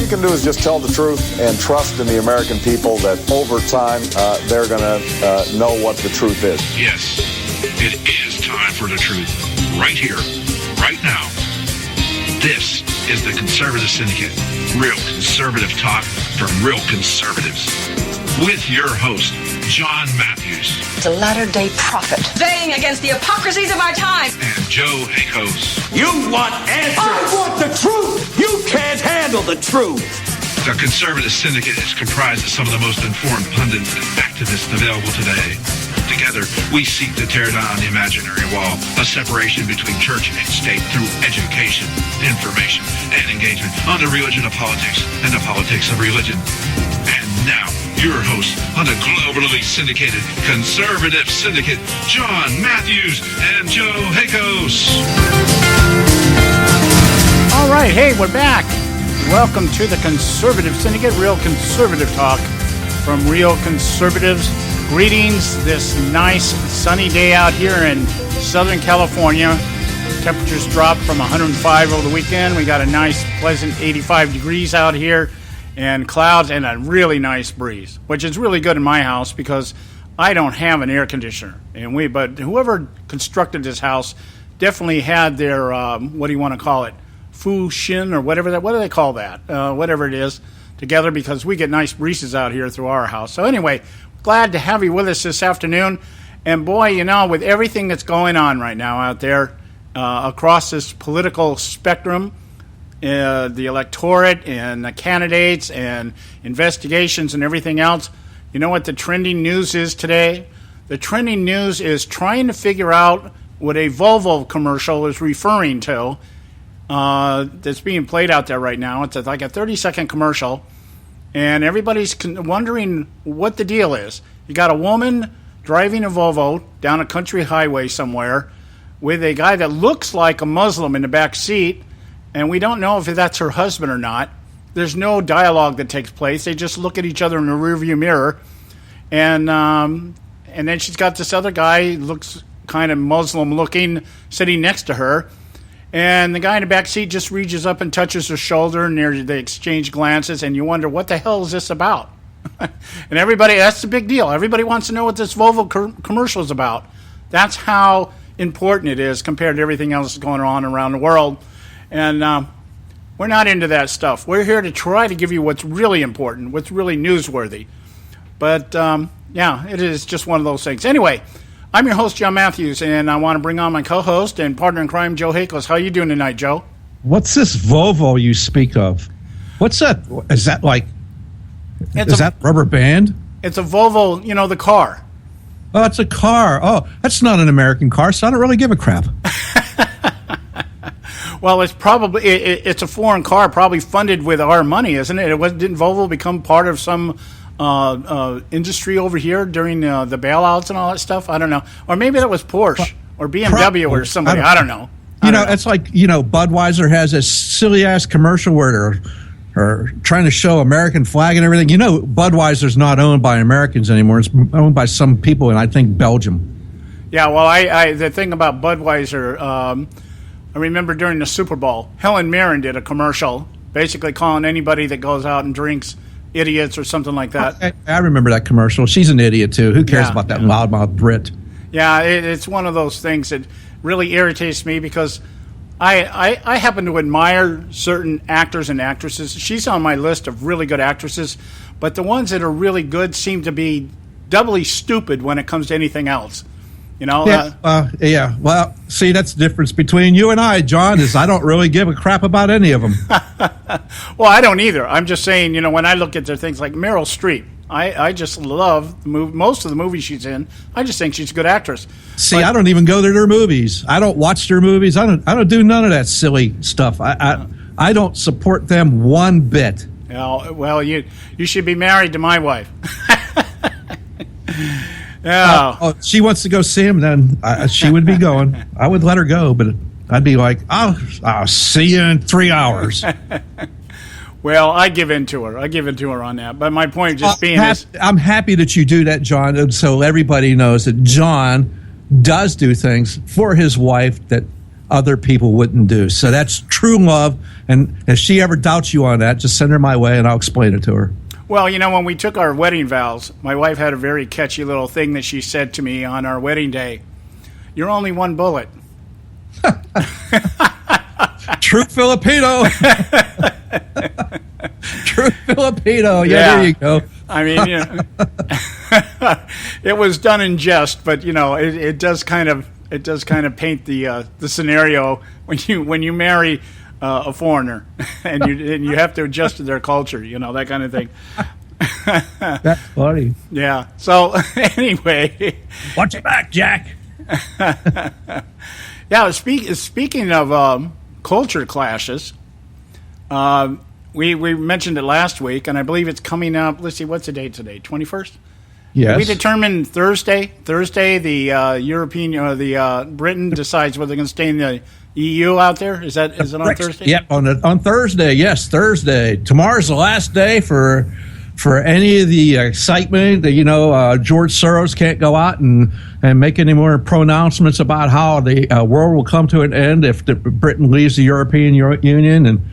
you can do is just tell the truth and trust in the American people that over time they're going to know what the truth is. Yes, it is time for the truth. Right here, right now. This is the Conservative Syndicate. Real conservative talk from real conservatives. With your host, John Matthews. It's a latter-day prophet, baying against the hypocrisies of our time. And Joe Hakos. You want answers. I want the truth. You can't handle the truth. The Conservative Syndicate is comprised of some of the most informed pundits and activists available today. Together, we seek to tear down the imaginary wall of separation between church and state through education, information, and engagement on the religion of politics and the politics of religion. And now, your host on the globally syndicated Conservative Syndicate, John Matthews and Joe Hakos. All right, hey, we're back. Welcome to the Conservative Syndicate, real conservative talk from real conservatives. Greetings this nice sunny day out here in Southern California. Temperatures dropped from 105 over the weekend. We got a nice, pleasant 85 degrees out here and clouds and a really nice breeze, which is really good in my house because I don't have an air conditioner. But whoever constructed this house definitely had their, what do you want to call it, foo shin or whatever what do they call that? Whatever it is, together because we get nice breezes out here through our house. So anyway, glad to have you with us this afternoon. And boy, you know, with everything that's going on right now out there across this political spectrum, the electorate and the candidates and investigations and everything else, you know what the trending news is today? The trending news is trying to figure out what a Volvo commercial is referring to that's being played out there right now. It's like a 30-second commercial. And everybody's wondering what the deal is. You got a woman driving a Volvo down a country highway somewhere with a guy that looks like a Muslim in the back seat, and we don't know if that's her husband or not. There's no dialogue that takes place. They just look at each other in the rearview mirror, and then she's got this other guy, looks kind of Muslim-looking, sitting next to her. And the guy in the back seat just reaches up and touches her shoulder, and they exchange glances, and you wonder, what the hell is this about? And everybody, that's the big deal. Everybody wants to know what this Volvo commercial is about. That's how important it is compared to everything else going on around the world. And we're not into that stuff. We're here to try to give you what's really important, what's really newsworthy. But, yeah, it is just one of those things. Anyway, I'm your host, John Matthews, and I want to bring on my co-host and partner in crime, Joe Hakos. How are you doing tonight, Joe? What's this Volvo you speak of? What's that? Is that like, that rubber band? It's a Volvo, you know, the car. Oh, it's a car. Oh, that's not an American car, so I don't really give a crap. Well, it's probably, it's a foreign car, probably funded with our money, isn't it? Didn't Volvo become part of some industry over here during the bailouts and all that stuff? I don't know. Or maybe that was Porsche or BMW or somebody. I don't know. It's like, Budweiser has this silly-ass commercial where they're trying to show American flag and everything. Budweiser's not owned by Americans anymore. It's owned by some people in, I think, Belgium. Yeah, well, I the thing about Budweiser, I remember during the Super Bowl, Helen Mirren did a commercial basically calling anybody that goes out and drinks idiots or something like that. I remember that commercial. She's an idiot, too. Who cares about that loudmouth Brit? Yeah, it's one of those things that really irritates me because I happen to admire certain actors and actresses. She's on my list of really good actresses, but the ones that are really good seem to be doubly stupid when it comes to anything else. Yeah. Well, see, that's the difference between you and I, John, is I don't really give a crap about any of them. Well, I don't either. I'm just saying, when I look at their things like Meryl Streep, I just love most of the movies she's in. I just think she's a good actress. See, I don't even go to their movies. I don't watch their movies. I don't do none of that silly stuff. I don't support them one bit. Well, you should be married to my wife. Yeah. She wants to go see him, then she would be going. I would let her go, but I'd be like, I'll see you in 3 hours. Well, I give in to her. On that. But my point just being is, I'm happy that you do that, John, so everybody knows that John does do things for his wife that other people wouldn't do. So that's true love. And if she ever doubts you on that, just send her my way and I'll explain it to her. Well, when we took our wedding vows, my wife had a very catchy little thing that she said to me on our wedding day. You're only one bullet. True Filipino. True Filipino. Yeah, there you go. I mean, it was done in jest, but it does kind of paint the scenario when you marry a foreigner and you have to adjust to their culture, that kind of thing. That's funny. Yeah. So anyway, watch your back, Jack. Yeah. Speaking of culture clashes, we mentioned it last week, and I believe it's coming up. Let's see, what's the date today? 21st. Yes. We determined Thursday. The European, Britain decides whether they're going to stay in the EU out there. Is it on Thursday? Yep, on Thursday. Yes, Thursday. Tomorrow's the last day for any of the excitement. George Soros can't go out and make any more pronouncements about how the world will come to an end if Britain leaves the European Union, and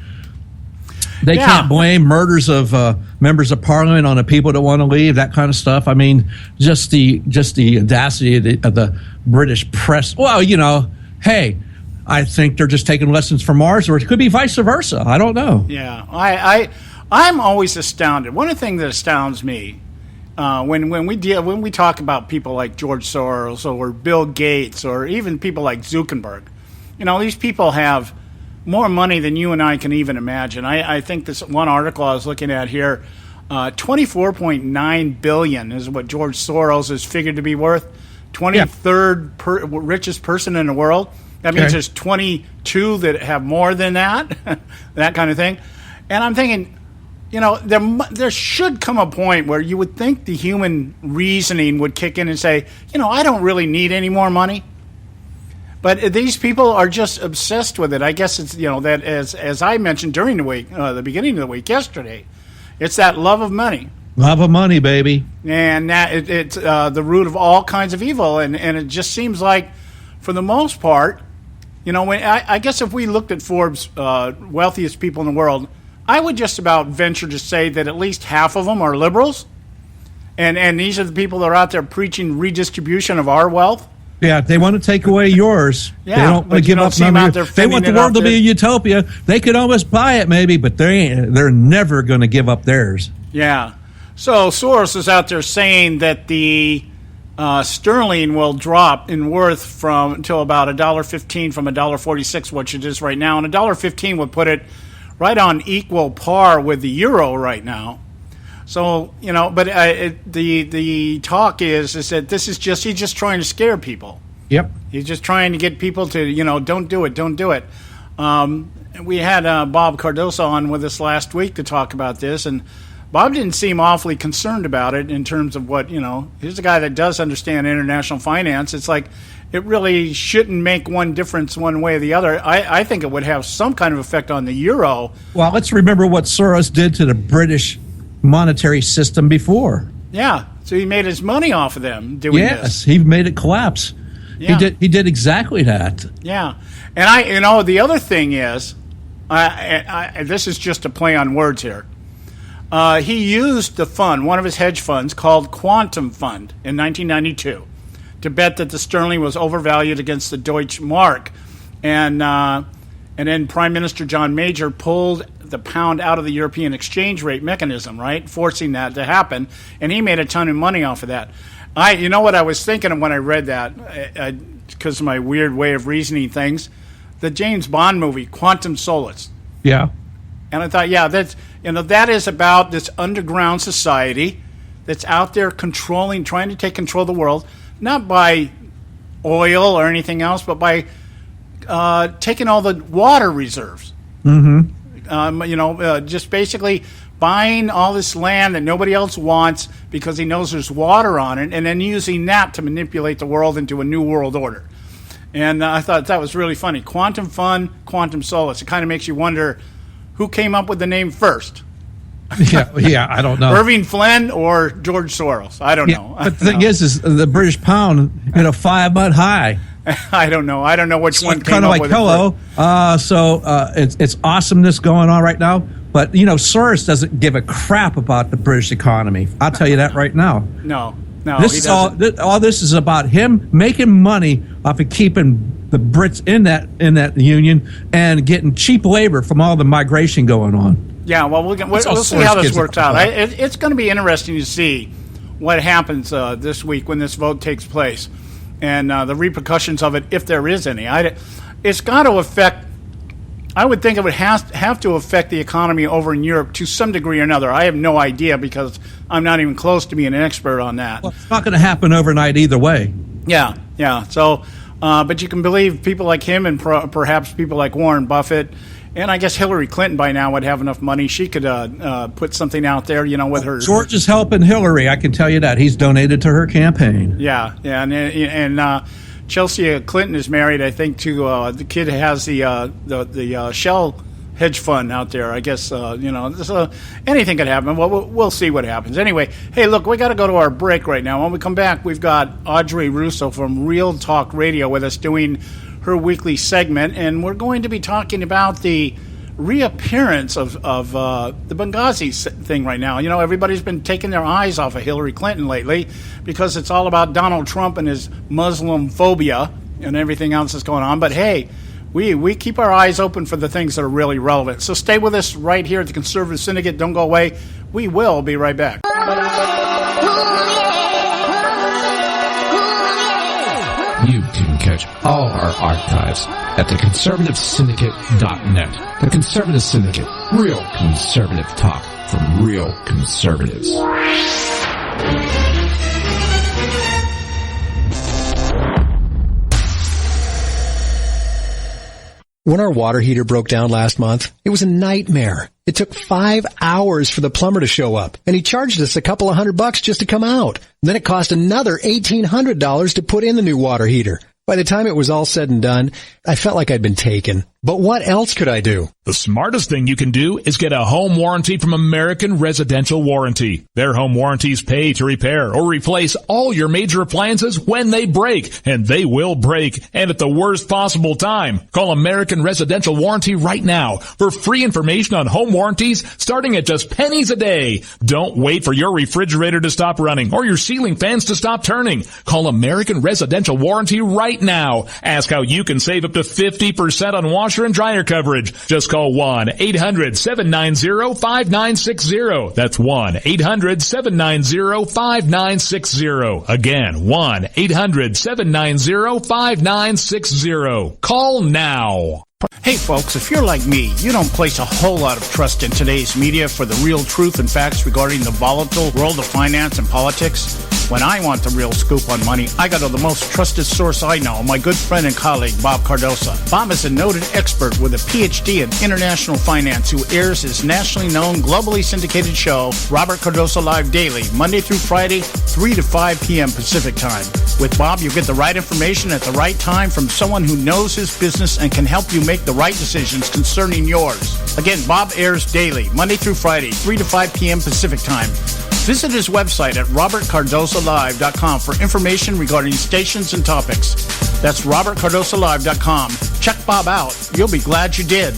they can't blame murders of members of parliament on the people that want to leave, that kind of stuff. I mean, just the audacity of the British press. Well, hey, I think they're just taking lessons from Mars, or it could be vice versa. I don't know. Yeah, I'm always astounded. One of the things that astounds me when we talk about people like George Soros or Bill Gates or even people like Zuckerberg, these people have more money than you and I can even imagine. I think this one article I was looking at here, $24.9 billion is what George Soros is figured to be worth. 23rd richest person in the world. That means there's 22 that have more than that, that kind of thing. And I'm thinking, there should come a point where you would think the human reasoning would kick in and say, I don't really need any more money. But these people are just obsessed with it. I guess it's, that as I mentioned during the week, the beginning of the week yesterday, it's that love of money. Love of money, baby. And that it's the root of all kinds of evil. And it just seems like, for the most part, I guess if we looked at Forbes' wealthiest people in the world, I would just about venture to say that at least half of them are liberals. And these are the people that are out there preaching redistribution of our wealth. Yeah, they want to take away yours. Yeah, they don't want to give up none of yours. They want the world to be a utopia. They could almost buy it, maybe, but they're never going to give up theirs. Yeah. So Soros is out there saying that the sterling will drop in worth until about $1.15 from $1.46, which it is right now, and $1.15 would put it right on equal par with the euro right now. So, but the talk is that he's just trying to scare people. Yep. He's just trying to get people to, don't do it. We had Bob Cardoso on with us last week to talk about this, and Bob didn't seem awfully concerned about it in terms of what, here's a guy that does understand international finance. It's like it really shouldn't make one difference one way or the other. I think it would have some kind of effect on the euro. Well, let's remember what Soros did to the British monetary system before. Yeah, so he made his money off of them doing this. Yes, he made it collapse. Yeah. He did exactly that. Yeah, and the other thing is, this is just a play on words here. He used the fund, one of his hedge funds called Quantum Fund in 1992, to bet that the sterling was overvalued against the Deutsche Mark, and then Prime Minister John Major pulled the pound out of the European exchange rate mechanism, right, forcing that to happen, and he made a ton of money off of that. What I was thinking of when I read that, because of my weird way of reasoning things, the James Bond movie Quantum Solace. Yeah. And I thought, that is about this underground society that's out there trying to take control of the world, not by oil or anything else, but by taking all the water reserves. Mm-hmm. Just basically buying all this land that nobody else wants because he knows there's water on it, and then using that to manipulate the world into a new world order. And I thought that was really funny. Quantum Fund, Quantum Solace. It kind of makes you wonder who came up with the name first. Yeah, I don't know. Irving Flynn or George Soros? I don't know. But the thing is the British pound hit a 5-month high. I don't know. I don't know which one came kind of up like with hello. It's awesomeness going on right now. But Soros doesn't give a crap about the British economy. I'll tell you that right now. No. This is all this is about him making money off of keeping the Brits in that union and getting cheap labor from all the migration going on. Yeah, well, we'll see how this works out. It's going to be interesting to see what happens this week when this vote takes place and the repercussions of it, if there is any. It's got to affect. I would think it would have to affect the economy over in Europe to some degree or another. I have no idea because I'm not even close to being an expert on that. Well, it's not going to happen overnight either way. Yeah. So, but you can believe people like him and perhaps people like Warren Buffett, and I guess Hillary Clinton by now would have enough money. She could put something out there, with her. George is helping Hillary. I can tell you that. He's donated to her campaign. Yeah, and Chelsea Clinton is married, I think, to the kid who has the Shell hedge fund out there. I guess anything could happen. Well, we'll see what happens. Anyway, hey, look, we got to go to our break right now. When we come back, we've got Audrey Russo from Real Talk Radio with us doing her weekly segment, and we're going to be talking about the reappearance of the Benghazi thing right now. Everybody's been taking their eyes off of Hillary Clinton lately because it's all about Donald Trump and his Muslim phobia and everything else that's going on. But hey, we keep our eyes open for the things that are really relevant. So stay with us right here at the Conservative Syndicate. Don't go away. We will be right back. You can catch all our archives at theconservativesyndicate.net. The Conservative Syndicate. Real conservative talk from real conservatives. When our water heater broke down last month, it was a nightmare. It took 5 hours for the plumber to show up, and he charged us a couple of $100 just to come out. Then it cost another $1,800 to put in the new water heater. By the time it was all said and done, I felt like I'd been taken. But what else could I do? The smartest thing you can do is get a home warranty from American Residential Warranty. Their home warranties pay to repair or replace all your major appliances when they break, and they will break, and at the worst possible time. Call American Residential Warranty right now for free information on home warranties starting at just pennies a day. Don't wait for your refrigerator to stop running or your ceiling fans to stop turning. Call American Residential Warranty right now. Ask how you can save up to 50% on washer and dryer coverage. Just call 1-800-790-5960. That's 1-800-790-5960. Again, 1-800-790-5960. Call now. Hey folks, if you're like me, you don't place a whole lot of trust in today's media for the real truth and facts regarding the volatile world of finance and politics. When I want the real scoop on money, I go to the most trusted source I know, my good friend and colleague, Bob Cardoso. Bob is a noted expert with a PhD in international finance who airs his nationally known, globally syndicated show, Robert Cardoso Live Daily, Monday through Friday, 3 to 5 p.m. Pacific Time. With Bob, you get the right information at the right time from someone who knows his business and can help you make the right decisions concerning yours. Again, Bob airs daily, Monday through Friday, 3 to 5 p.m. Pacific Time. Visit his website at robertcardosolive.com for information regarding stations and topics. That's robertcardosolive.com. Check Bob out. You'll be glad you did.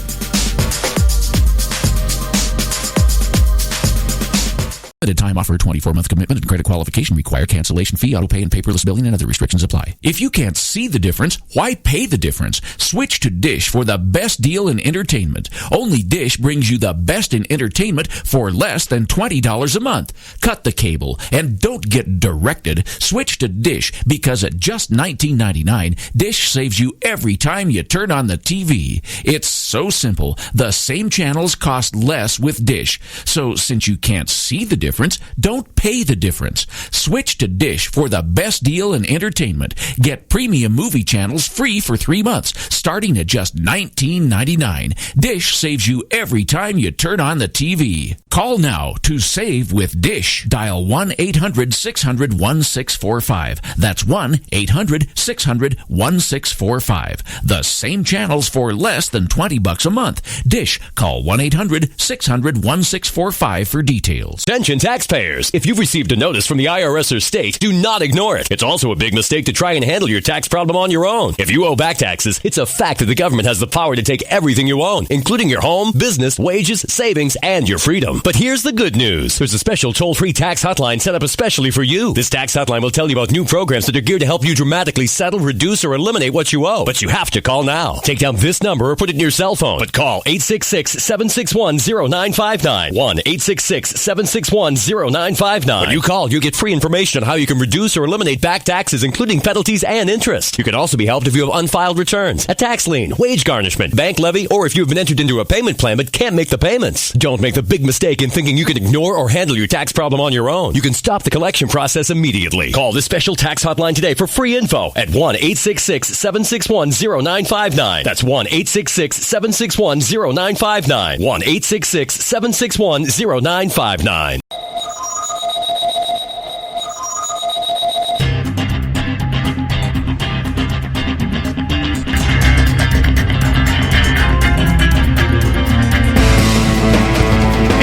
Limited time offer, 24-month commitment and credit qualification require cancellation fee, auto pay, and paperless billing, and other restrictions apply. If you can't see the difference, why pay the difference? Switch to Dish for the best deal in entertainment. Only Dish brings you the best in entertainment for less than $20 a month. Cut the cable and don't get directed. Switch to Dish because at just $19.99, Dish saves you every time you turn on the TV. It's so simple. The same channels cost less with Dish. So since you can't see the difference, don't pay the difference. Switch to Dish for the best deal in entertainment. Get premium movie channels free for 3 months, starting at just $19.99. Dish saves you every time you turn on the TV. Call now to save with Dish. Dial 1-800-600-1645. That's 1-800-600-1645. The same channels for less than $20 a month. Dish. Call 1-800-600-1645 for details. Attention Attention taxpayers. If you've received a notice from the IRS or state, do not ignore it. It's also a big mistake to try and handle your tax problem on your own. If you owe back taxes, it's a fact that the government has the power to take everything you own, including your home, business, wages, savings, and your freedom. But here's the good news. There's a special toll-free tax hotline set up especially for you. This tax hotline will tell you about new programs that are geared to help you dramatically settle, reduce, or eliminate what you owe. But you have to call now. Take down this number or put it in your cell phone. But call 866-761-0959. 1-866-761-0959. When you call, you get free information on how you can reduce or eliminate back taxes, including penalties and interest. You can also be helped if you have unfiled returns, a tax lien, wage garnishment, bank levy, or if you've been entered into a payment plan but can't make the payments. Don't make the big mistake in thinking you can ignore or handle your tax problem on your own. You can stop the collection process immediately. Call this special tax hotline today for free info at 1-866-761-0959. That's 1-866-761-0959. 1-866-761-0959.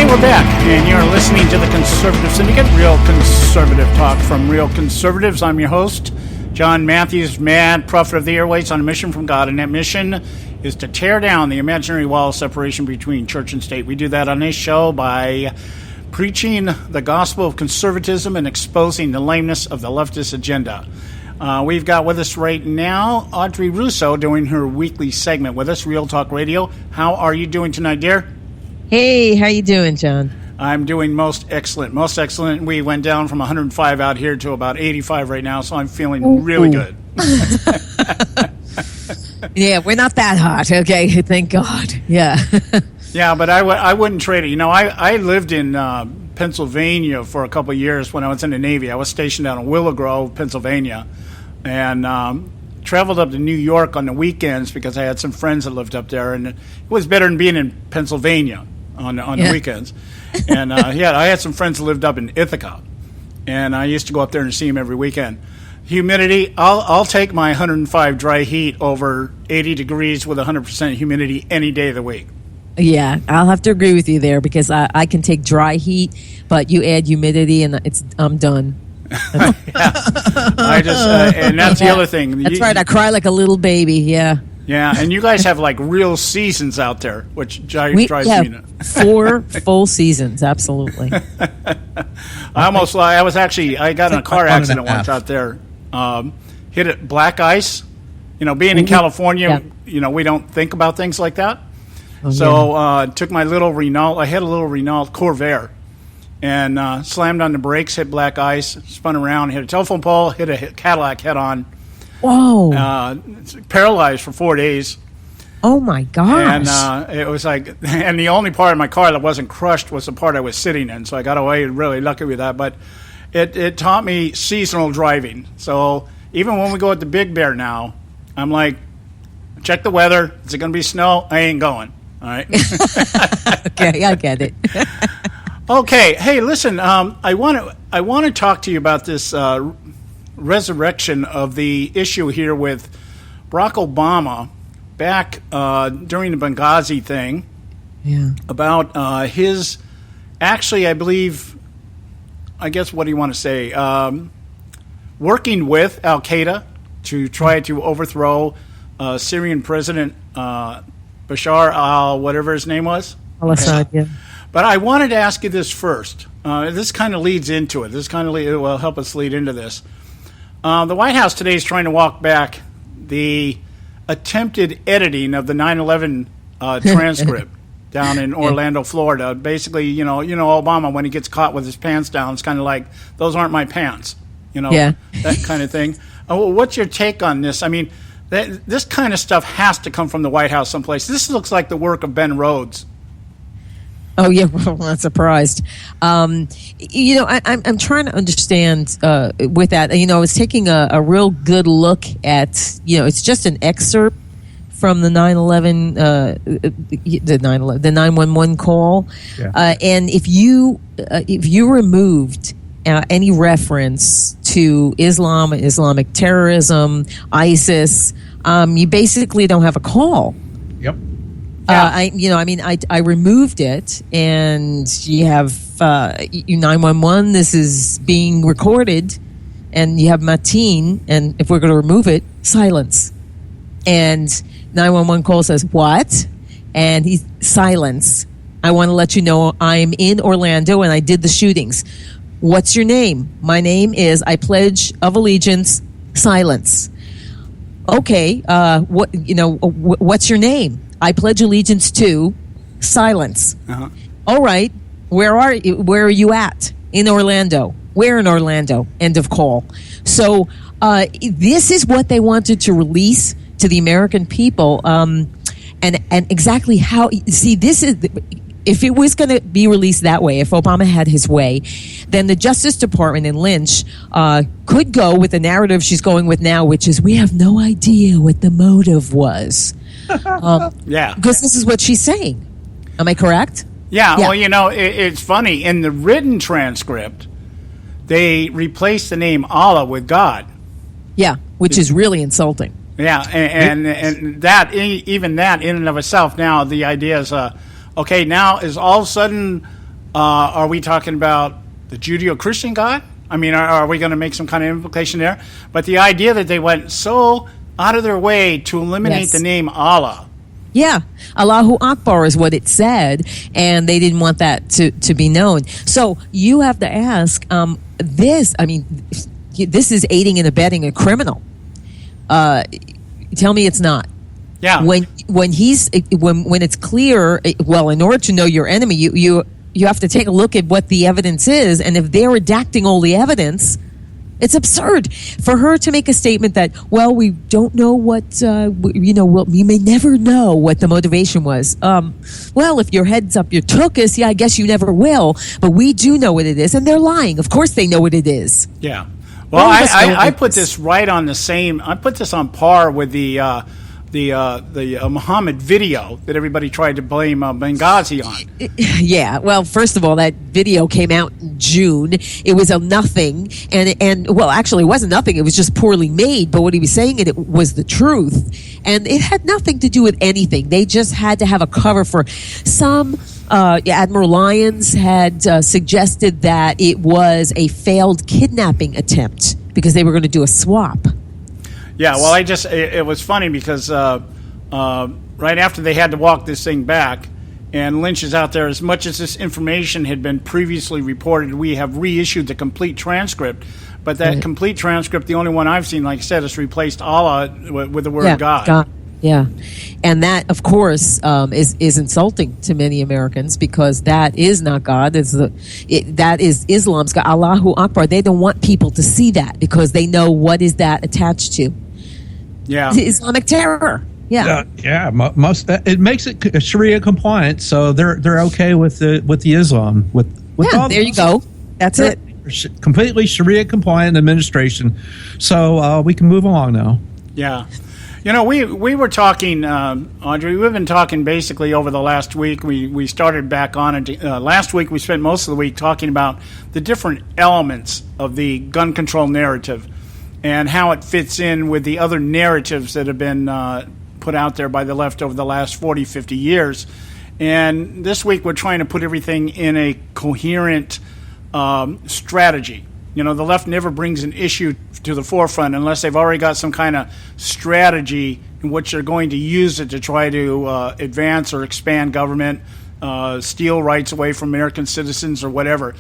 We're back, and you're listening to the Conservative Syndicate, Real Conservative Talk from Real Conservatives. I'm your host, John Matthews, mad prophet of the airways on a mission from God, and that mission is to tear down the imaginary wall of separation between church and state. We do that on this show by preaching the gospel of conservatism and exposing the lameness of the leftist agenda. We've got with us right now Audrey Russo doing her weekly segment with us, Real Talk Radio. How are you doing tonight, dear? Hey, how you doing, John? I'm doing most excellent. Most excellent. We went down from 105 out here to about 85 right now, so I'm feeling really good. Yeah, we're not that hot, okay? Thank God. Yeah. Yeah, but I wouldn't trade it. You know, I lived in Pennsylvania for a couple of years when I was in the Navy. I was stationed down in Willow Grove, Pennsylvania, and traveled up to New York on the weekends because I had some friends that lived up there, and it was better than being in Pennsylvania on the weekends. And I had some friends that lived up in Ithaca, and I used to go up there and see them every weekend. Humidity, I'll take my 105 dry heat over 80 degrees with 100% humidity any day of the week. Yeah, I'll have to agree with you there because I can take dry heat, but you add humidity and I'm done. And that's the other thing. That's right. I cry like a little baby. Yeah. Yeah, and you guys have like real seasons out there, which drives me nuts. 4 full seasons, absolutely. I got in a car accident once out there. Hit it black ice. You know, being in California, you know, we don't think about things like that. Took my little Renault. I had a little Renault Corvair. And slammed on the brakes, hit black ice, spun around, hit a telephone pole, hit a Cadillac head-on. Whoa. Paralyzed for 4 days. Oh, my gosh. And it was like, and the only part of my car that wasn't crushed was the part I was sitting in, so I got away really lucky with that. But it taught me seasonal driving. So even when we go at the Big Bear now, I'm like, check the weather. Is it going to be snow? I ain't going. All right. Okay, I get it. Okay, hey, listen. I want to talk to you about this resurrection of the issue here with Barack Obama back during the Benghazi thing. Yeah. About his, actually, I believe, I guess, what do you want to say? Working with Al Qaeda to try to overthrow Syrian President Bashar al whatever his name was. Al-Assad, yeah. But I wanted to ask you this first. This kind of leads into it. This kind of will help us lead into this. The White House today is trying to walk back the attempted editing of the 9/11 transcript down in Orlando, Florida. Basically, you know, Obama, when he gets caught with his pants down, it's kind of like, those aren't my pants, that kind of thing. What's your take on this? I mean, this kind of stuff has to come from the White House someplace. This looks like the work of Ben Rhodes. Oh, yeah, well, I'm not surprised. I'm trying to understand with that. I was taking a real good look at, it's just an excerpt from the 9/11, the 911 call. Yeah. And if you removed any reference to Islam, Islamic terrorism, ISIS, you basically don't have a call. Yep. I removed it, and you have 911. This is being recorded, and you have Mateen, and if we're going to remove it, silence. And 911 call says, what? And he's silence. I want to let you know I'm in Orlando and I did the shootings. What's your name? My name is I Pledge of Allegiance, silence. Okay, what's your name? I pledge allegiance to, silence. Uh-huh. All right, where are you at? In Orlando. Where in Orlando? End of call. So this is what they wanted to release to the American people, and exactly how. See, this is. If it was going to be released that way, if Obama had his way, then the Justice Department and Lynch could go with the narrative she's going with now, which is we have no idea what the motive was. Yeah. Because this is what she's saying. Am I correct? Yeah. Well, it's funny. In the written transcript, they replaced the name Allah with God. Yeah, which is really insulting. Yeah, and that, even that in and of itself, now the idea is... okay, now is all of a sudden, are we talking about the Judeo-Christian God? I mean, are we going to make some kind of implication there? But the idea that they went so out of their way to eliminate the name Allah. Yeah, Allahu Akbar is what it said, and they didn't want that to be known. So you have to ask, this is aiding and abetting a criminal. Tell me it's not. Yeah. When it's clear, well, in order to know your enemy, you have to take a look at what the evidence is, and if they're redacting all the evidence, it's absurd for her to make a statement that, well, we don't know what we may never know what the motivation was. Well, if your head's up your tuchus, I guess you never will, but we do know what it is, and they're lying. Of course, they know what it is. Yeah. Well, I put this right on the same. I put this on par with the Muhammad video that everybody tried to blame Benghazi on. Yeah, well, first of all, that video came out in June. It was a nothing, and well, actually, it wasn't nothing. It was just poorly made. But what he was saying, it was the truth, and it had nothing to do with anything. They just had to have a cover for some. Admiral Lyons had suggested that it was a failed kidnapping attempt because they were going to do a swap. Yeah, well, it was funny because right after they had to walk this thing back, and Lynch is out there, as much as this information had been previously reported, we have reissued the complete transcript. But that complete transcript, the only one I've seen, like I said, has replaced Allah with the word God. Yeah, and that, of course, is insulting to many Americans because that is not God. That is Islam's God. Allahu Akbar. They don't want people to see that because they know what is that attached to. Yeah, it's Islamic terror. Yeah, most it makes it Sharia compliant, so they're okay with the Islam with all there you go. That's it. Completely Sharia compliant administration, so we can move along now. Yeah. We were talking, Audrey, we've been talking basically over the last week. We started back on it. Last week we spent most of the week talking about the different elements of the gun control narrative and how it fits in with the other narratives that have been put out there by the left over the last 40, 50 years. And this week we're trying to put everything in a coherent strategy. The left never brings an issue to the forefront unless they've already got some kind of strategy in which they're going to use it to try to advance or expand government, steal rights away from American citizens or whatever,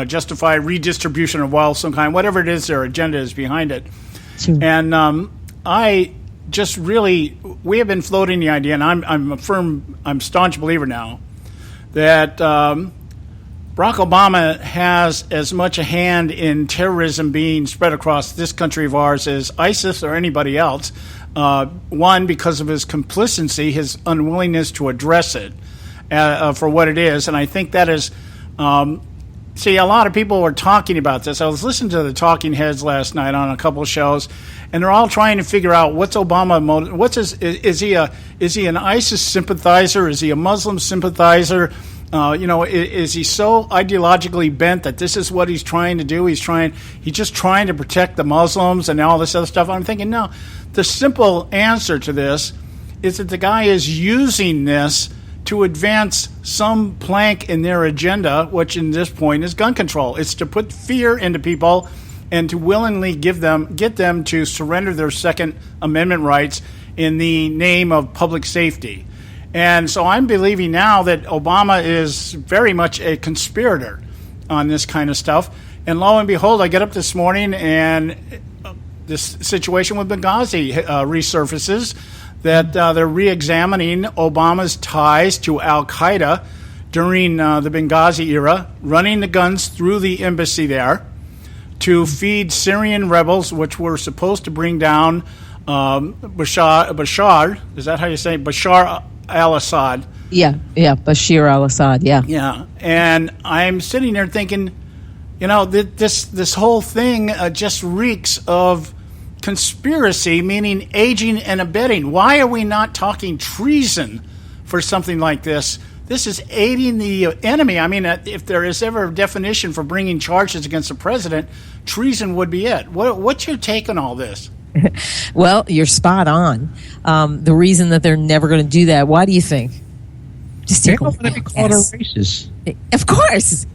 justify redistribution of wealth, some kind, whatever it is their agenda is behind it. Sure. And we have been floating the idea, and I'm a staunch believer now, that Barack Obama has as much a hand in terrorism being spread across this country of ours as ISIS or anybody else. One, because of his complicity, his unwillingness to address it for what it is. And I think that is, a lot of people were talking about this. I was listening to the talking heads last night on a couple of shows, and they're all trying to figure out what's Obama, is he an ISIS sympathizer? Is he a Muslim sympathizer? Is he so ideologically bent that this is what he's trying to do? He's just trying to protect the Muslims and all this other stuff. I'm thinking, no, the simple answer to this is that the guy is using this to advance some plank in their agenda, which in this point is gun control. It's to put fear into people and to willingly get them to surrender their Second Amendment rights in the name of public safety. And so I'm believing now that Obama is very much a conspirator on this kind of stuff. And lo and behold, I get up this morning and this situation with Benghazi resurfaces, that they're re-examining Obama's ties to Al-Qaeda during the Benghazi era, running the guns through the embassy there to feed Syrian rebels, which were supposed to bring down Bashar, is that how you say it? Bashar al-Assad. Yeah, Bashir al-Assad, yeah. Yeah, and I'm sitting there thinking, this whole thing just reeks of conspiracy, meaning aiding and abetting. Why are we not talking treason for something like this? This is aiding the enemy. I mean, if there is ever a definition for bringing charges against the president, treason would be it. What's your take on all this? Well, you're spot on. The reason that they're never going to do that, why do you think? Just they don't want to be called a racist. Of course.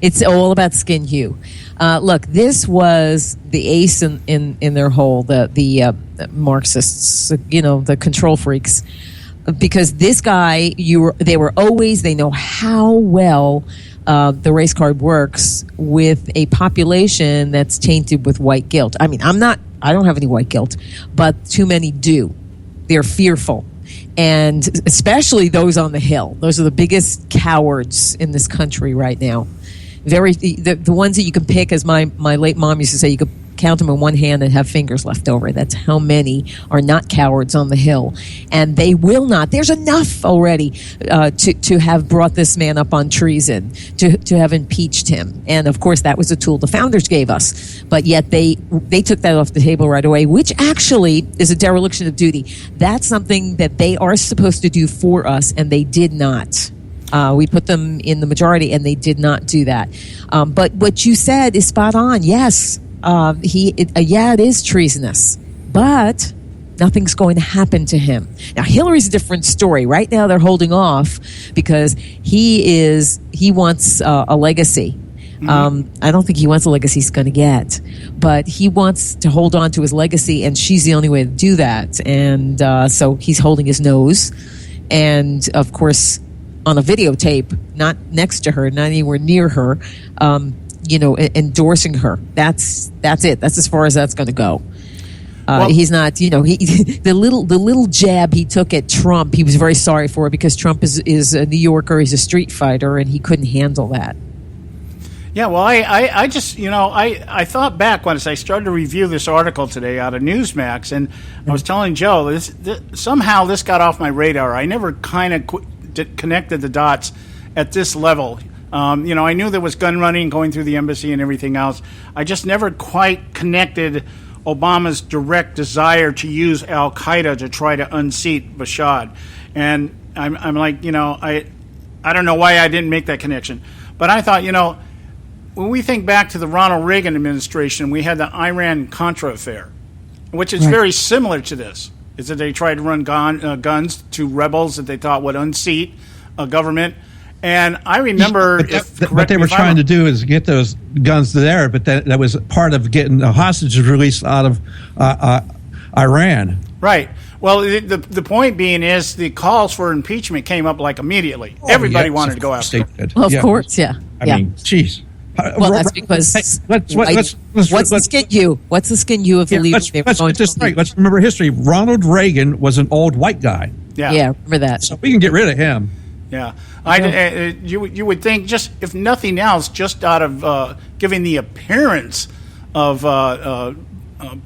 It's all about skin hue. Look, this was the ace in their hole, the Marxists, the control freaks. Because this guy, they know how well the race card works with a population that's tainted with white guilt. I mean, I don't have any white guilt, but too many do. They're fearful. And especially those on the Hill. Those are the biggest cowards in this country right now. The ones that you can pick, as my late mom used to say, you could count them in one hand and have fingers left over. That's how many are not cowards on the Hill. And they will not. There's enough already to have brought this man up on treason, to have impeached him. And, of course, that was a tool the founders gave us. But yet they took that off the table right away, which actually is a dereliction of duty. That's something that they are supposed to do for us, and they did not. We put them in the majority, and they did not do that. But what you said is spot on. Yes, it is treasonous, but nothing's going to happen to him. Now, Hillary's a different story. Right now, they're holding off because he wants a legacy. I don't think he wants a legacy he's going to get, but he wants to hold on to his legacy, and she's the only way to do that. And so he's holding his nose, and of course, on a videotape, not next to her, not anywhere near her, endorsing her. That's it. That's as far as that's going to go. He's not, the little jab he took at Trump, he was very sorry for it because Trump is a New Yorker, he's a street fighter, and he couldn't handle that. Yeah, well, I just, I thought back when I started to review this article today out of Newsmax, and I was telling Joe, somehow this got off my radar. I never kind of connected the dots at this level. I knew there was gun running going through the embassy and everything else. I just never quite connected Obama's direct desire to use Al-Qaeda to try to unseat Bashar. And I'm like, I don't know why I didn't make that connection. But I thought, when we think back to the Ronald Reagan administration, we had the Iran-Contra affair, which is very similar to this, is that they tried to run guns to rebels that they thought would unseat a government. And I remember... what they were trying to do is get those guns there, but that was part of getting the hostages released out of Iran. Right. Well, the point being is the calls for impeachment came up like immediately. Everybody wanted to go after it. Well, of course, yeah. I mean, geez. Well, that's because what's the skin hue? What's the skin hue of the leader? Let's get this straight. Let's remember history. Ronald Reagan was an old white guy. Yeah, remember that. So we can get rid of him. Yeah, you would think, just if nothing else, just out of giving the appearance of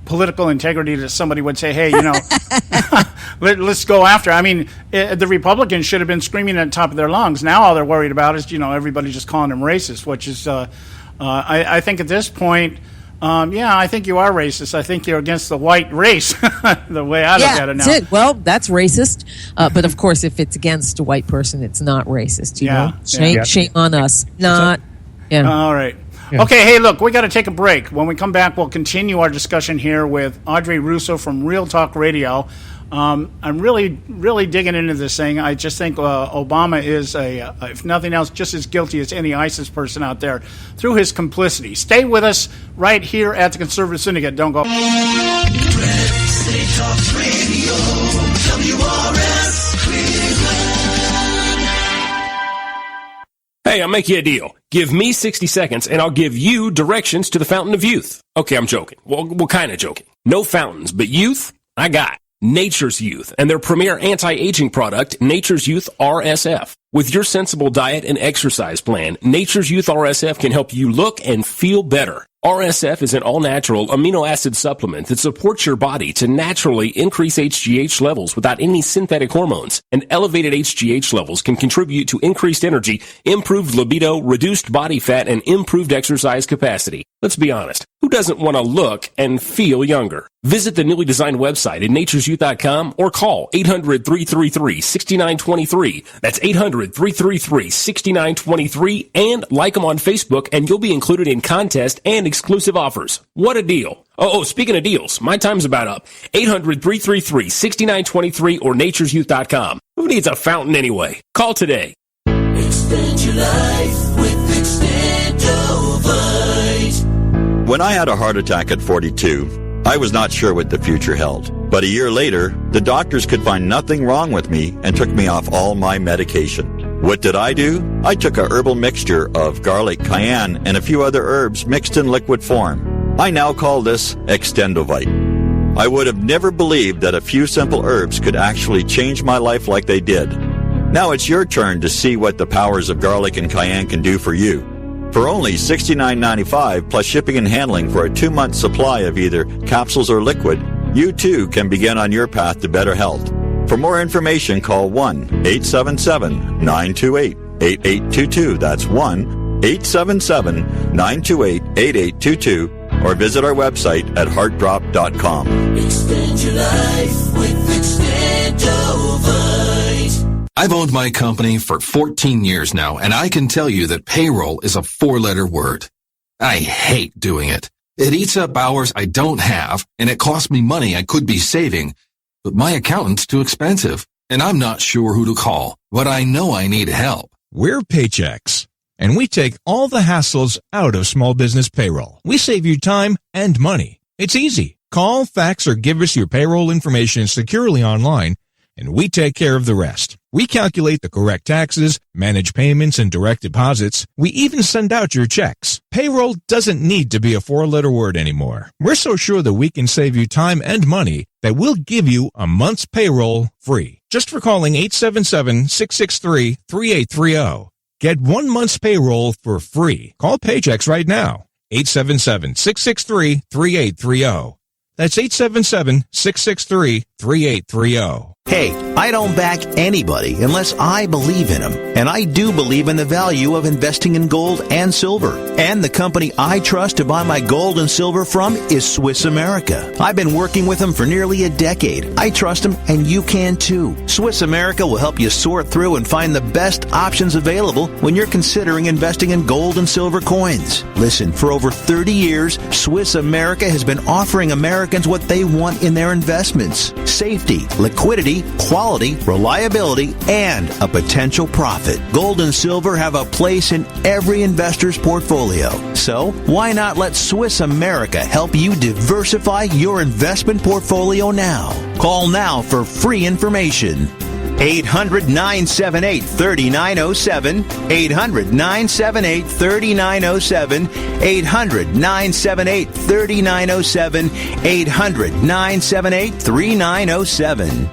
political integrity, that somebody would say, "Hey, let's go after." I mean, the Republicans should have been screaming at the top of their lungs. Now all they're worried about is everybody just calling them racist, which is I think at this point. I think you are racist. I think you're against the white race, the way I look at it now. That's it. Well, that's racist. But of course, if it's against a white person, it's not racist. You know? Shame on us. Not. Yeah. All right. Yeah. Okay, hey, look, we got to take a break. When we come back, we'll continue our discussion here with Audrey Russo from Real Talk Radio. I'm really digging into this thing. I just think Obama is, if nothing else, just as guilty as any ISIS person out there through his complicity. Stay with us right here at the Conservative Syndicate. Don't go. State Talk Radio, WRS Cleveland. Hey, I'll make you a deal. Give me 60 seconds and I'll give you directions to the Fountain of Youth. Okay, I'm joking. Well, kind of joking. No fountains, but youth, I got. Nature's Youth and their premier anti-aging product, Nature's Youth RSF. With your sensible diet and exercise plan, Nature's Youth RSF can help you look and feel better. RSF is an all-natural amino acid supplement that supports your body to naturally increase HGH levels without any synthetic hormones. And elevated HGH levels can contribute to increased energy, improved libido, reduced body fat, and improved exercise capacity. Let's be honest, who doesn't want to look and feel younger? Visit the newly designed website at naturesyouth.com or call 800-333-6923. That's 800-333-6923 and like them on Facebook and you'll be included in contest and exclusive offers. What a deal. Oh, speaking of deals, my time's about up. 800-333-6923 or naturesyouth.com. Who needs a fountain anyway? Call today. Extend your life with Extendovite. When I had a heart attack at 42, I was not sure what the future held. But a year later, the doctors could find nothing wrong with me and took me off all my medication. What did I do? I took a herbal mixture of garlic, cayenne, and a few other herbs mixed in liquid form. I now call this Extendovite. I would have never believed that a few simple herbs could actually change my life like they did. Now it's your turn to see what the powers of garlic and cayenne can do for you. For only $69.95 plus shipping and handling for a 2-month supply of either capsules or liquid, you too can begin on your path to better health. For more information, call 1-877-928-8822. That's 1-877-928-8822. Or visit our website at heartdrop.com. Extend your life with Extendovite. I've owned my company for 14 years now, and I can tell you that payroll is a 4-letter word. I hate doing it. It eats up hours I don't have, and it costs me money I could be saving. But my accountant's too expensive, and I'm not sure who to call, but I know I need help. We're Paychex, and we take all the hassles out of small business payroll. We save you time and money. It's easy. Call, fax, or give us your payroll information securely online, and we take care of the rest. We calculate the correct taxes, manage payments and direct deposits. We even send out your checks. Payroll doesn't need to be a 4-letter word anymore. We're so sure that we can save you time and money that we'll give you a month's payroll free. Just for calling 877-663-3830. Get 1 month's payroll for free. Call Paychex right now. 877-663-3830. That's 877-663-3830. Hey, I don't back anybody unless I believe in them. And I do believe in the value of investing in gold and silver. And the company I trust to buy my gold and silver from is Swiss America. I've been working with them for nearly a decade. I trust them, and you can too. Swiss America will help you sort through and find the best options available when you're considering investing in gold and silver coins. Listen, for over 30 years, Swiss America has been offering Americans what they want in their investments: safety, liquidity, quality, reliability, and a potential profit. Gold and silver have a place in every investor's portfolio. So, why not let Swiss America help you diversify your investment portfolio now? Call now for free information. 800-978-3907, 800-978-3907, 800-978-3907, 800-978-3907.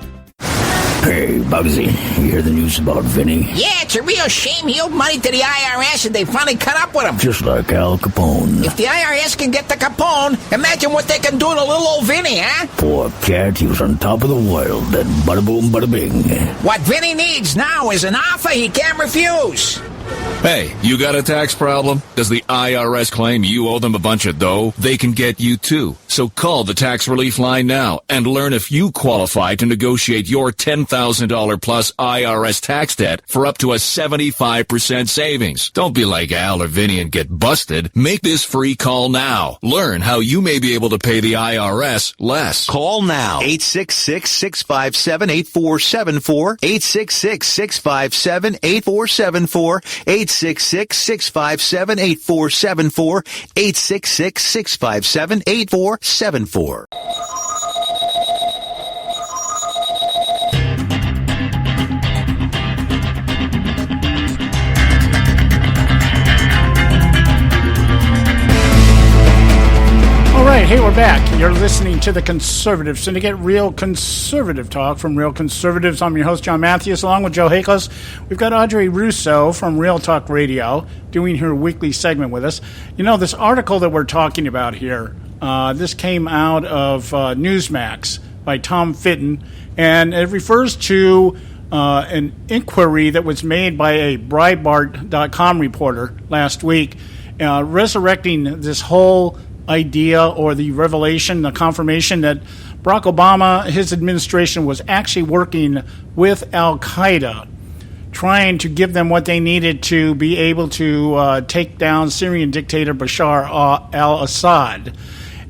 Hey, Bugsy, you hear the news about Vinny? Yeah, it's a real shame. He owed money to the IRS and they finally caught up with him. Just like Al Capone. If the IRS can get to Capone, imagine what they can do to little old Vinny, huh? Poor cat, he was on top of the world, then bada boom, bada bing. What Vinny needs now is an offer he can't refuse. Hey, you got a tax problem? Does the IRS claim you owe them a bunch of dough? They can get you too. So call the tax relief line now and learn if you qualify to negotiate your $10,000 plus IRS tax debt for up to a 75% savings. Don't be like Al or Vinny and get busted. Make this free call now. Learn how you may be able to pay the IRS less. Call now. 866-657-8474. 866-657-8474. 866-657-8474. 866-657-8474. All right, hey, we're back. You're listening to the Conservative Syndicate, Real Conservative Talk from Real Conservatives. I'm your host, John Matthews, along with Joe Hakos. We've got Audrey Russo from Real Talk Radio doing her weekly segment with us. You know, this article that we're talking about here, this came out of Newsmax by Tom Fitton, and it refers to an inquiry that was made by a Breitbart.com reporter last week, resurrecting this whole idea or the revelation, the confirmation that Barack Obama, his administration, was actually working with Al-Qaeda, trying to give them what they needed to be able to take down Syrian dictator Bashar al-Assad.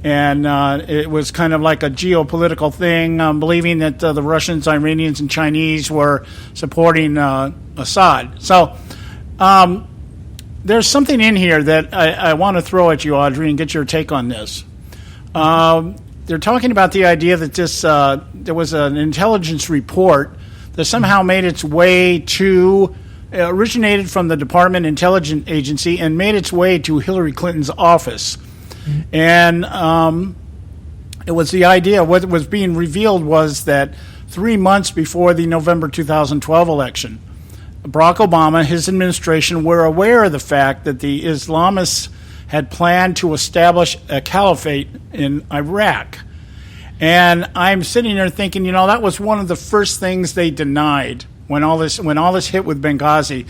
And it was kind of like a geopolitical thing, believing that the Russians, Iranians, and Chinese were supporting Assad. So there's something in here that I want to throw at you, Audrey, and get your take on this. They're talking about the idea that there was an intelligence report that somehow made its way to, originated from the Department Intelligence Agency and made its way to Hillary Clinton's office. And it was the idea, what was being revealed was that 3 months before the November 2012 election, Barack Obama, his administration, were aware of the fact that the Islamists had planned to establish a caliphate in Iraq. And I'm sitting there thinking, you know, that was one of the first things they denied when all this hit with Benghazi.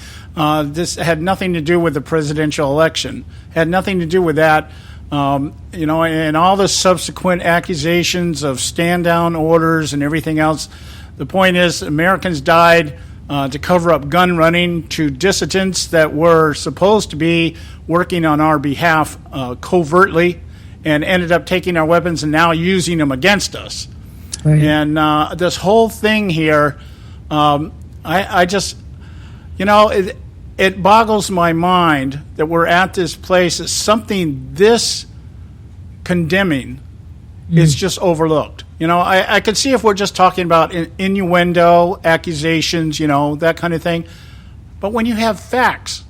This had nothing to do with the presidential election, had nothing to do with that. You know, and all the subsequent accusations of stand-down orders and everything else. The point is, Americans died to cover up gun running to dissidents that were supposed to be working on our behalf covertly, and ended up taking our weapons and now using them against us. Right. And this whole thing here, I just, you know, it boggles my mind that we're at this place that something this condemning is just overlooked. You know, I could see if we're just talking about innuendo, accusations, you know, that kind of thing. But when you have facts,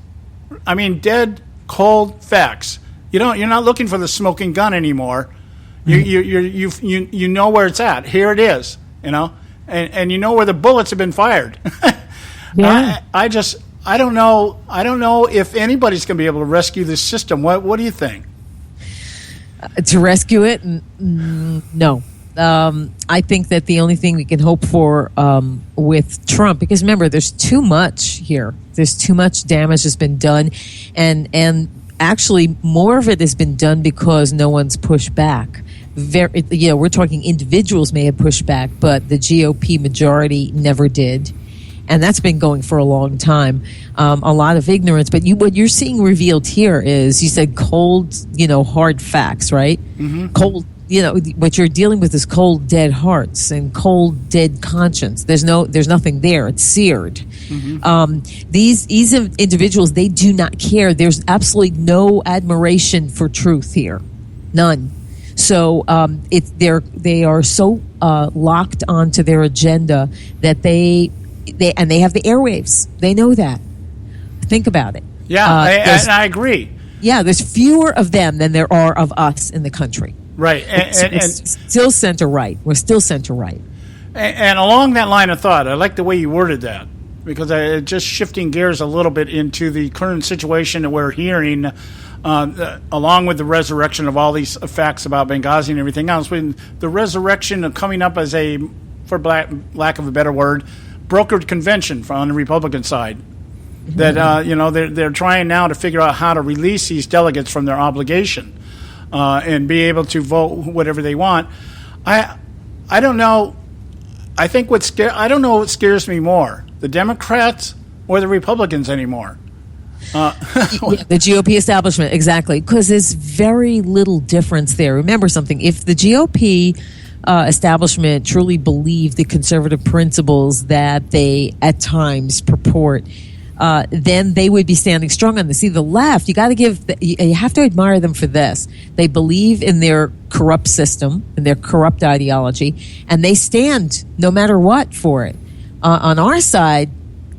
I mean, dead, cold facts, you're not looking for the smoking gun anymore. You know where it's at. Here it is, you know, and you know where the bullets have been fired. Yeah. I don't know if anybody's going to be able to rescue this system. What do you think? To rescue it, no. I think that the only thing we can hope for with Trump, because remember, there's too much here. There's too much damage has been done, and actually more of it has been done because no one's pushed back. We're talking individuals may have pushed back, but the GOP majority never did. And that's been going for a long time. A lot of ignorance. But what you're seeing revealed here is, you said cold, hard facts, right? Mm-hmm. Cold, what you're dealing with is cold, dead hearts and cold, dead conscience. There's nothing there. It's seared. Mm-hmm. These individuals, they do not care. There's absolutely no admiration for truth here. None. So they are so locked onto their agenda that they have the airwaves. They know that. Think about it. Yeah, I agree. Yeah, there's fewer of them than there are of us in the country. Right. And still center right. We're still center right. And along that line of thought, I like the way you worded that, because just shifting gears a little bit into the current situation that we're hearing, along with the resurrection of all these facts about Benghazi and everything else, when the resurrection of coming up as for lack of a better word, brokered convention on the Republican side. that they're trying now to figure out how to release these delegates from their obligation and be able to vote whatever they want. I don't know. I think I don't know what scares me more, the Democrats or the Republicans anymore. The GOP establishment, exactly, because there's very little difference there. Remember something: if the GOP establishment truly believed the conservative principles that they at times purport, then they would be standing strong on this. See, the left, you have to admire them for this. They believe in their corrupt system and their corrupt ideology, and they stand no matter what for it. On our side,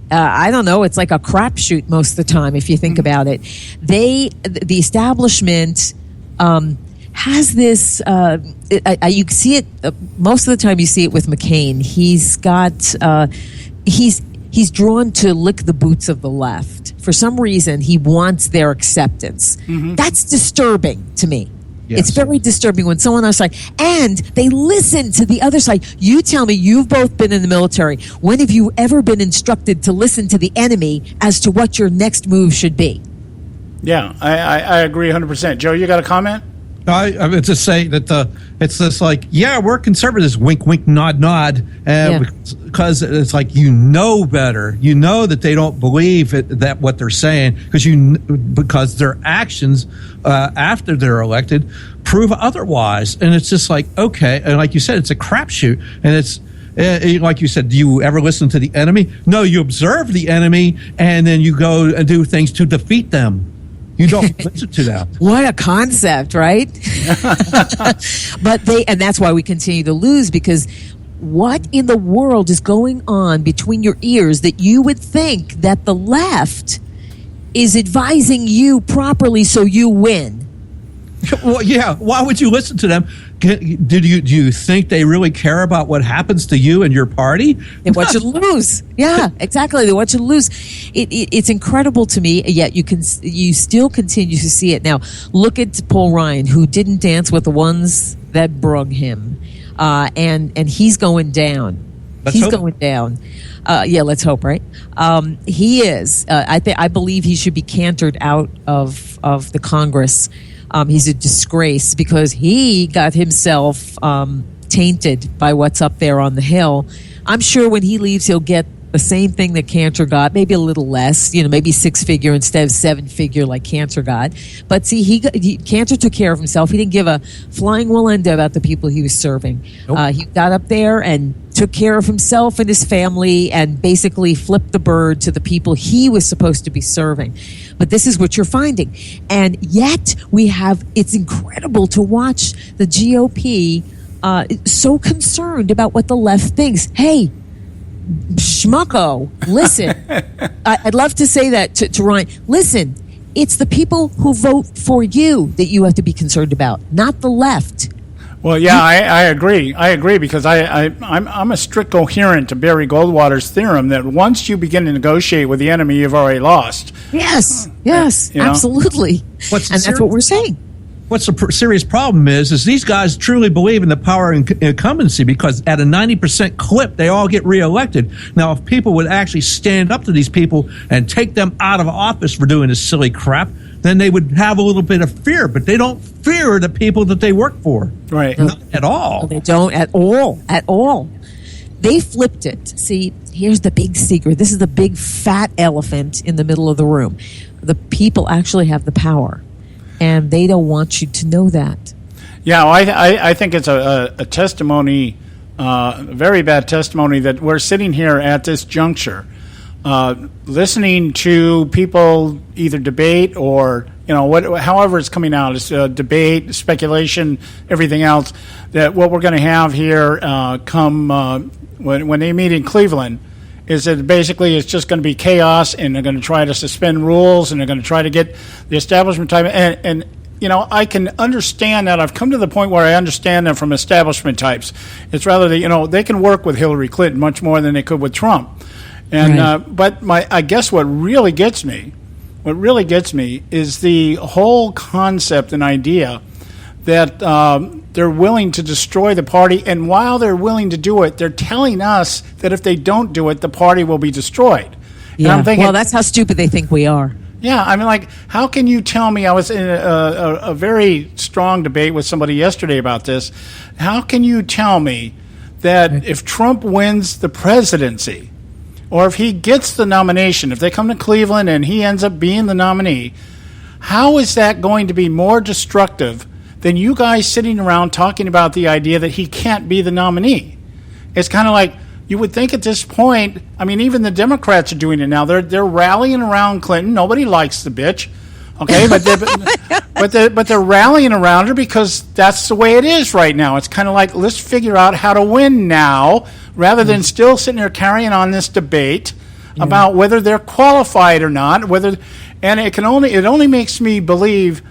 I don't know, it's like a crapshoot most of the time if you think about it. The establishment has this, you see it, most of the time you see it with McCain. He's got, he's drawn to lick the boots of the left. For some reason, he wants their acceptance. That's disturbing to me. Yes. It's very disturbing when someone on our side, and they listen to the other side. You tell me, you've both been in the military. When have you ever been instructed to listen to the enemy as to what your next move should be? Yeah, I agree 100%. Joe, you got a comment? I would just say that it's just like, yeah, we're conservatives, wink, wink, nod, nod, because it's like, better. You know that they don't believe that what they're saying because their actions after they're elected prove otherwise. And it's just like, okay, and like you said, it's a crapshoot, and it's like you said, do you ever listen to the enemy? No, you observe the enemy, and then you go and do things to defeat them. You don't listen to them. What a concept, right? And that's why we continue to lose, because what in the world is going on between your ears that you would think that the left is advising you properly so you win? Well, yeah. Why would you listen to them? Do you think they really care about what happens to you and your party? They want you to lose. Yeah, exactly. They want you to lose. It's incredible to me. Yet you still continue to see it now. Look at Paul Ryan, who didn't dance with the ones that brung him, and he's going down. He's going down. Yeah, let's hope, right? He is. I believe he should be cantered out of the Congress. He's a disgrace because he got himself tainted by what's up there on the Hill. I'm sure when he leaves, he'll get the same thing that Cantor got, maybe a little less, maybe 6-figure instead of 7-figure like Cantor got. But see, Cantor took care of himself. He didn't give a flying Wallenda about the people he was serving. Nope. He got up there and took care of himself and his family and basically flipped the bird to the people he was supposed to be serving. But this is what you're finding. And yet it's incredible to watch the GOP so concerned about what the left thinks. Hey, schmucko, listen. I'd love to say that to Ryan. Listen, it's the people who vote for you that you have to be concerned about, not the left. Well, yeah, I agree. I agree because I'm a strict coherent to Barry Goldwater's theorem that once you begin to negotiate with the enemy, you've already lost. Yes, absolutely. That's what we're saying. What's the serious problem is these guys truly believe in the power and incumbency, because at a 90% clip, they all get reelected. Now, if people would actually stand up to these people and take them out of office for doing this silly crap, then they would have a little bit of fear. But they don't fear the people that they work for. Right. Not at all. No, they don't at all. At all. They flipped it. See, here's the big secret. This is the big fat elephant in the middle of the room. The people actually have the power. And they don't want you to know that. Yeah, I think it's a testimony, a very bad testimony, that we're sitting here at this juncture, listening to people either debate or however it's coming out, it's debate, speculation, everything else. That what we're going to have here when they meet in Cleveland is that basically it's just going to be chaos, and they're going to try to suspend rules, and they're going to try to get the establishment type. And I can understand that. I've come to the point where I understand them from establishment types. It's rather that, they can work with Hillary Clinton much more than they could with Trump. And right. But I guess what really gets me is the whole concept and idea that they're willing to destroy the party, and while they're willing to do it, they're telling us that if they don't do it, the party will be destroyed. Yeah. And I'm thinking, well, that's how stupid they think we are. Yeah, I mean, like, how can you tell me? I was in a very strong debate with somebody yesterday about this. How can you tell me that if Trump wins the presidency, or if he gets the nomination, if they come to Cleveland and he ends up being the nominee, how is that going to be more destructive than you guys sitting around talking about the idea that he can't be the nominee? It's kind of like, you would think at this point, I mean, even the Democrats are doing it now. They're rallying around Clinton. Nobody likes the bitch, okay? But they're rallying around her because that's the way it is right now. It's kind of like, let's figure out how to win now, rather than still sitting there carrying on this debate about whether they're qualified or not. And it only makes me believe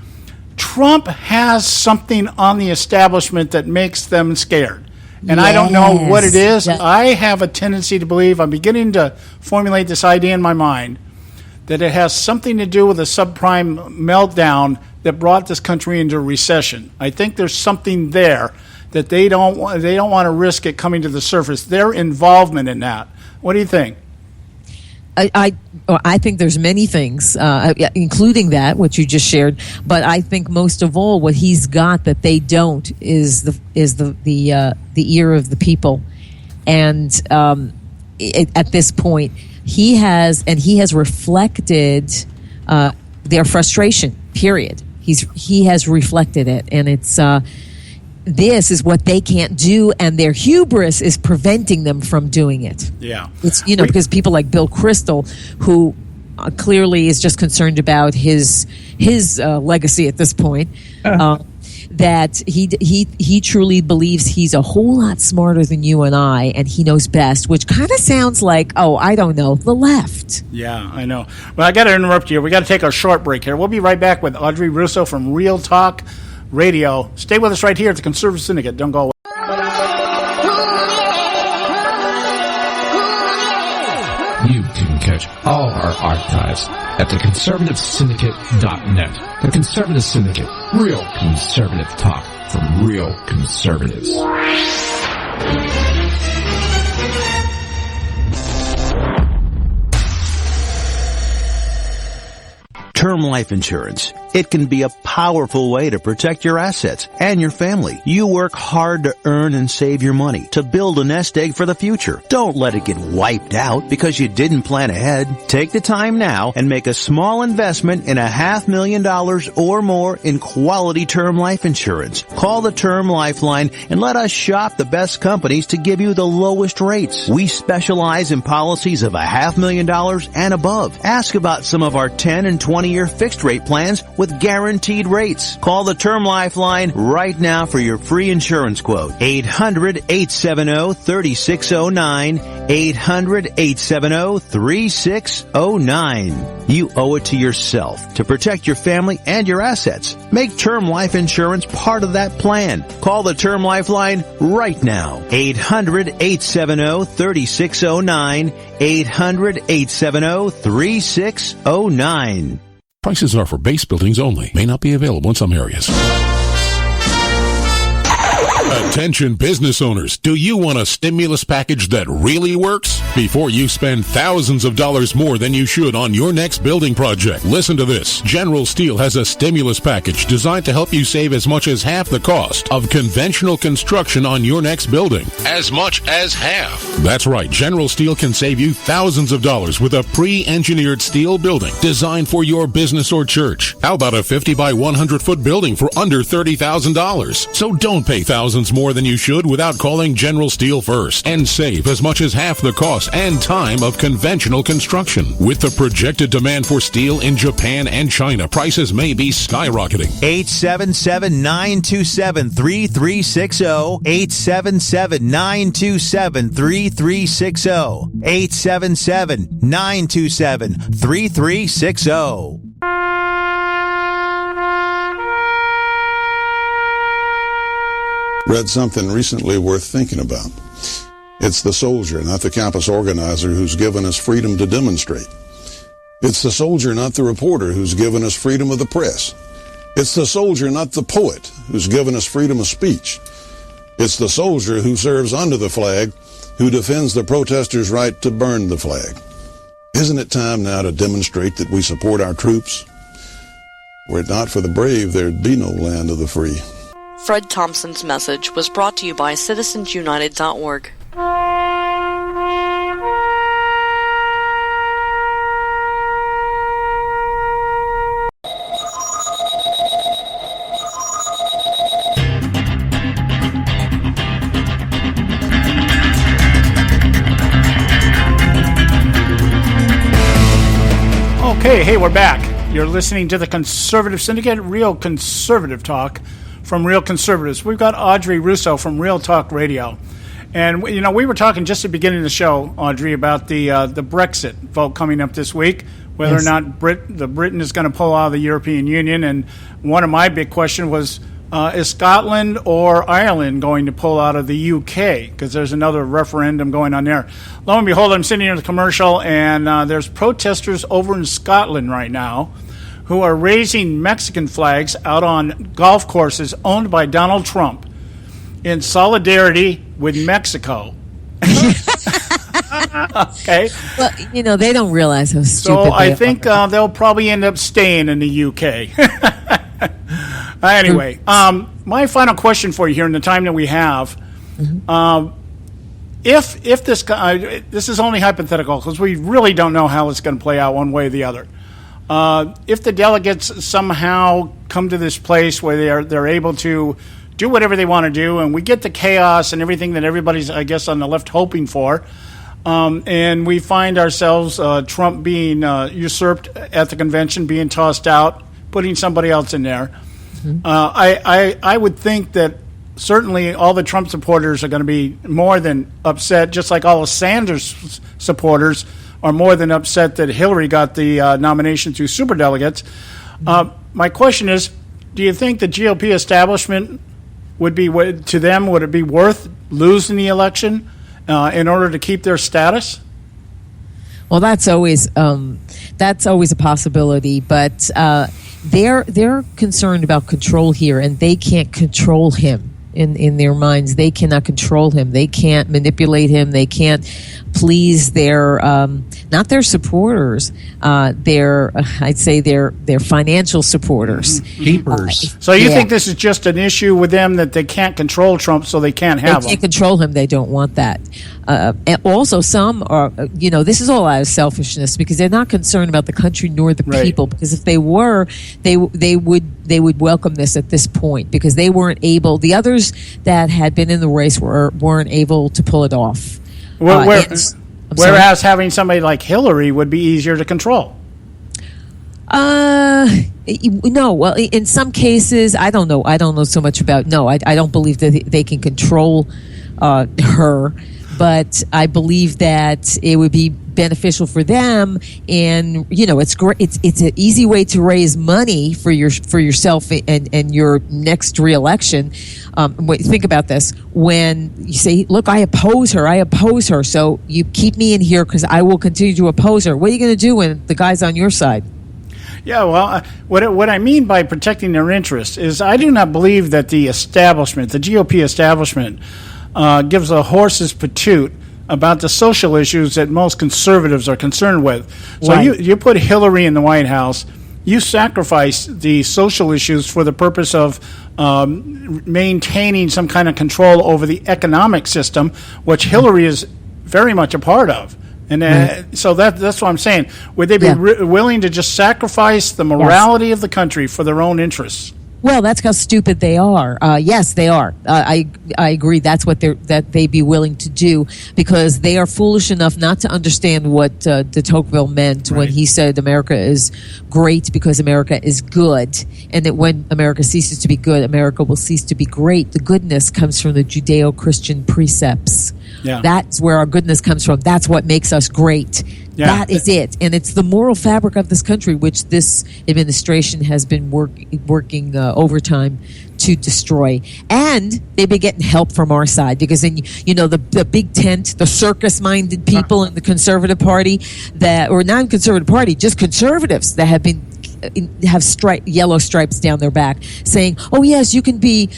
Trump has something on the establishment that makes them scared. And I don't know what it is. I have a tendency to believe, I'm beginning to formulate this idea in my mind, that it has something to do with a subprime meltdown that brought this country into a recession. I think there's something there that they don't want to risk it coming to the surface. Their involvement in that. What do you think? I think there's many things, including that which you just shared. But I think most of all, what he's got that they don't is the ear of the people. And at this point, he has reflected their frustration. Period. He has reflected it, and it's. This is what they can't do, and their hubris is preventing them from doing it. Yeah. It's, because people like Bill Kristol, who clearly is just concerned about his legacy at this point, that he truly believes he's a whole lot smarter than you and I, and he knows best, which kind of sounds like, I don't know, the left. Yeah, I know. Well, I got to interrupt you. We got to take our short break here. We'll be right back with Audrey Russo from Real Talk Radio. Stay with us right here at the Conservative Syndicate. Don't go away. You can catch all our archives at theconservativesyndicate.net. The Conservative Syndicate. Real conservative talk from real conservatives. Term life insurance. It can be a powerful way to protect your assets and your family. You work hard to earn and save your money to build a nest egg for the future. Don't let it get wiped out because you didn't plan ahead. Take the time now and make a small investment in $500,000 or more in quality term life insurance. Call the Term Lifeline and let us shop the best companies to give you the lowest rates. We specialize in policies of $500,000 and above. Ask about some of our 10 and 20-year fixed rate plans with guaranteed rates. Call the Term Lifeline right now for your free insurance quote. 800-870-3609. 800-870-3609. You owe it to yourself to protect your family and your assets. Make term life insurance part of that plan. Call the Term Lifeline right now. 800-870-3609. 800-870-3609. Prices are for base buildings only. May not be available in some areas. Attention business owners, do you want a stimulus package that really works? Before you spend thousands of dollars more than you should on your next building project, listen to this. General Steel has a stimulus package designed to help you save as much as half the cost of conventional construction on your next building. As much as half. That's right, General Steel can save you thousands of dollars with a pre-engineered steel building designed for your business or church. How about a 50 by 100 foot building for under $30,000? So don't pay thousands more than you should without calling General Steel first and save as much as half the cost and time of conventional construction. With the projected demand for steel in Japan and China, prices may be skyrocketing. 877-927-3360. 877-927-3360. 877-927-3360. Read something recently worth thinking about. It's the soldier, not the campus organizer, who's given us freedom to demonstrate. It's the soldier, not the reporter, who's given us freedom of the press. It's the soldier, not the poet, who's given us freedom of speech. It's the soldier who serves under the flag, who defends the protesters' right to burn the flag. Isn't it time now to demonstrate that we support our troops? Were it not for the brave, there'd be no land of the free. Fred Thompson's message was brought to you by citizensunited.org. Okay, hey, we're back. You're listening to the Conservative Syndicate, real conservative talk from Real Conservatives. We've got Audrey Russo from Real Talk Radio. And, you know, we were talking just at the beginning of the show, Audrey, about the Brexit vote coming up this week, whether or not Britain is going to pull out of the European Union. And one of my big questions was, is Scotland or Ireland going to pull out of the UK? Because there's another referendum going on there. Lo and behold, I'm sitting in the commercial, and there's protesters over in Scotland right now who are raising Mexican flags out on golf courses owned by Donald Trump in solidarity with Mexico. Okay. Well, you know, they don't realize how stupid so they I are. think they'll probably end up staying in the UK. Anyway, my final question for you here in the time that we have, if this guy, this is only hypothetical because we really don't know how it's going to play out one way or the other. If the delegates somehow come to this place where they're able to do whatever they want to do, and we get the chaos and everything that everybody's, I guess, on the left hoping for, and we find ourselves Trump being usurped at the convention, being tossed out, putting somebody else in there. I would think that certainly all the Trump supporters are going to be more than upset, just like all the Sanders supporters are more than upset that Hillary got the nomination through superdelegates. My question is, do you think the GOP establishment would be, to them, would it be worth losing the election in order to keep their status? Well, that's always a possibility, but they're concerned about control here, and they can't control him in their minds. They cannot control him. They can't manipulate him. They can't please their not their supporters. I'd say their financial supporters, keepers. So you think this is just an issue with them that they can't control Trump, so they can't have him? They can't control him. They don't want that. And also, some are, this is all out of selfishness because they're not concerned about the country nor the people. Because if they were, they would welcome this at this point because they weren't able. The others that had been in the race weren't able to pull it off. Whereas having somebody like Hillary would be easier to control. No. Well, in some cases, I don't know. I don't know so much about. No, I don't believe that they can control her. But I believe that it would be beneficial for them, and it's great. It's an easy way to raise money for yourself and your next reelection. Think about this: when you say, "Look, I oppose her," so you keep me in here because I will continue to oppose her. What are you going to do when the guy's on your side? Yeah, well, what I mean by protecting their interests is I do not believe that the establishment, the GOP establishment, gives a horse's patoot about the social issues that most conservatives are concerned with. So you put Hillary in the White House, you sacrifice the social issues for the purpose of maintaining some kind of control over the economic system, which Hillary is very much a part of. And so that's what I'm saying. Would they be willing to just sacrifice the morality of the country for their own interests? Well, that's how stupid they are. Yes, they are. I agree. That's what they'd be willing to do because they are foolish enough not to understand what de Tocqueville meant when he said America is great because America is good, and that when America ceases to be good, America will cease to be great. The goodness comes from the Judeo-Christian precepts. Yeah. That's where our goodness comes from. That's what makes us great. Yeah. That is it. And it's the moral fabric of this country, which this administration has been working overtime to destroy. And they've been getting help from our side because then, the big tent, the circus-minded people in the Conservative Party or non-Conservative Party, just conservatives that have been have yellow stripes down their back saying, oh yes, you can be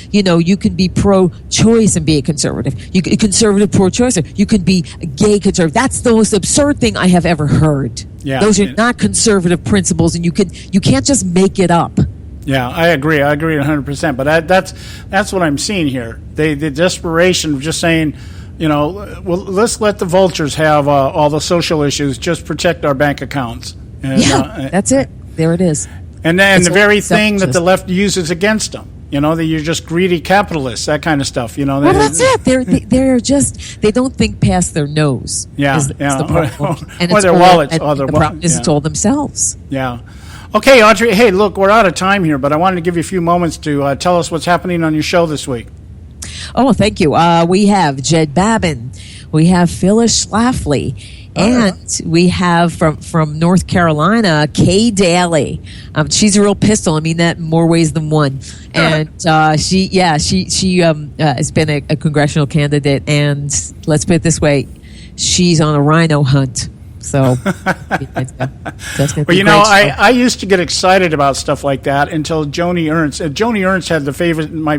pro-choice and be a conservative. You can conservative pro-choice, or you can be a gay conservative. That's the most absurd thing I have ever heard. Yeah. Those are not conservative principles, and you can't just make it up. Yeah, I agree 100%. But that's what I'm seeing here. The desperation of just saying, well, let's let the vultures have all the social issues. Just protect our bank accounts. And, that's it. There it is. And then the very thing that the left uses against them. That you're just greedy capitalists, that kind of stuff. Well, that's it. They're just, they don't think past their nose. Yeah, is the problem. And or their wallets. The problem is it's all themselves. Yeah. Okay, Audrey. Hey, look, we're out of time here, but I wanted to give you a few moments to tell us what's happening on your show this week. Oh, thank you. We have Jed Babin. We have Phyllis Schlafly. And we have from North Carolina, Kay Daly. She's a real pistol. I mean that in more ways than one. And she has been a congressional candidate. And let's put it this way, she's on a rhino hunt. So, that's well, I used to get excited about stuff like that until Joni Ernst. Joni Ernst had my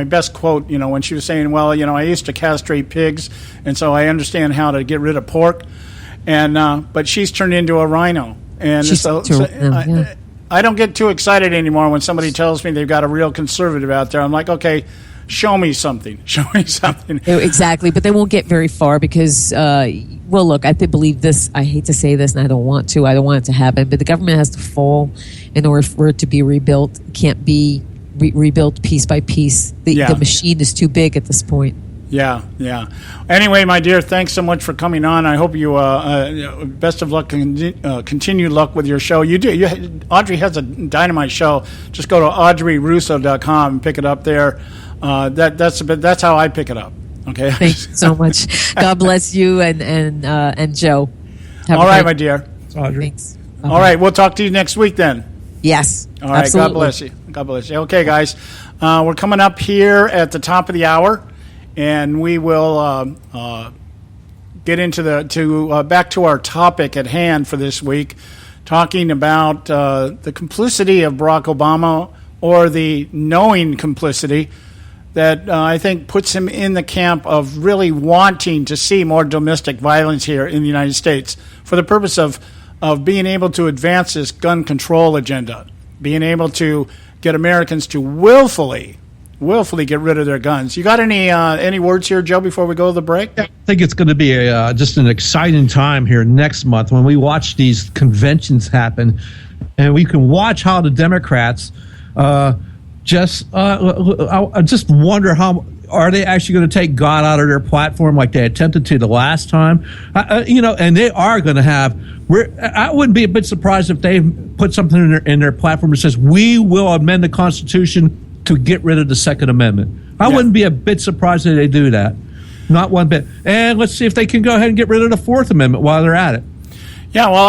best quote. When she was saying, "Well, I used to castrate pigs, and so I understand how to get rid of pork." And but she's turned into a rhino, and I don't get too excited anymore when somebody tells me they've got a real conservative out there. I'm like, okay. Show me something. Exactly, but they won't get very far because, well, look, I believe this. I hate to say this, and I don't want to. I don't want it to happen, but the government has to fall in order for it to be rebuilt. It can't be rebuilt piece by piece. The machine is too big at this point. Yeah. Anyway, my dear, thanks so much for coming on. I hope you best of luck and continued luck with your show. Audrey has a dynamite show. Just go to audreyrusso.com and pick it up there. That's how I pick it up. Okay. Thanks so much. God bless you and Joe. All right, my dear. Audrey. Thanks. All right, we'll talk to you next week then. Yes. All right. Absolutely. God bless you. Okay, guys, we're coming up here at the top of the hour, and we will get into back to our topic at hand for this week, talking about the complicity of Barack Obama, or the knowing complicity that I think puts him in the camp of really wanting to see more domestic violence here in the United States for the purpose of being able to advance this gun control agenda, being able to get Americans to willfully get rid of their guns. You got any words here, Joe, before we go to the break? I think it's going to be just an exciting time here next month when we watch these conventions happen, and we can watch how the Democrats I just wonder how are they actually going to take God out of their platform like they attempted to the last time? And they are going to have. I wouldn't be a bit surprised if they put something in their platform that says we will amend the Constitution to get rid of the Second Amendment. I wouldn't be a bit surprised if they do that. Not one bit. And let's see if they can go ahead and get rid of the Fourth Amendment while they're at it. Yeah, well,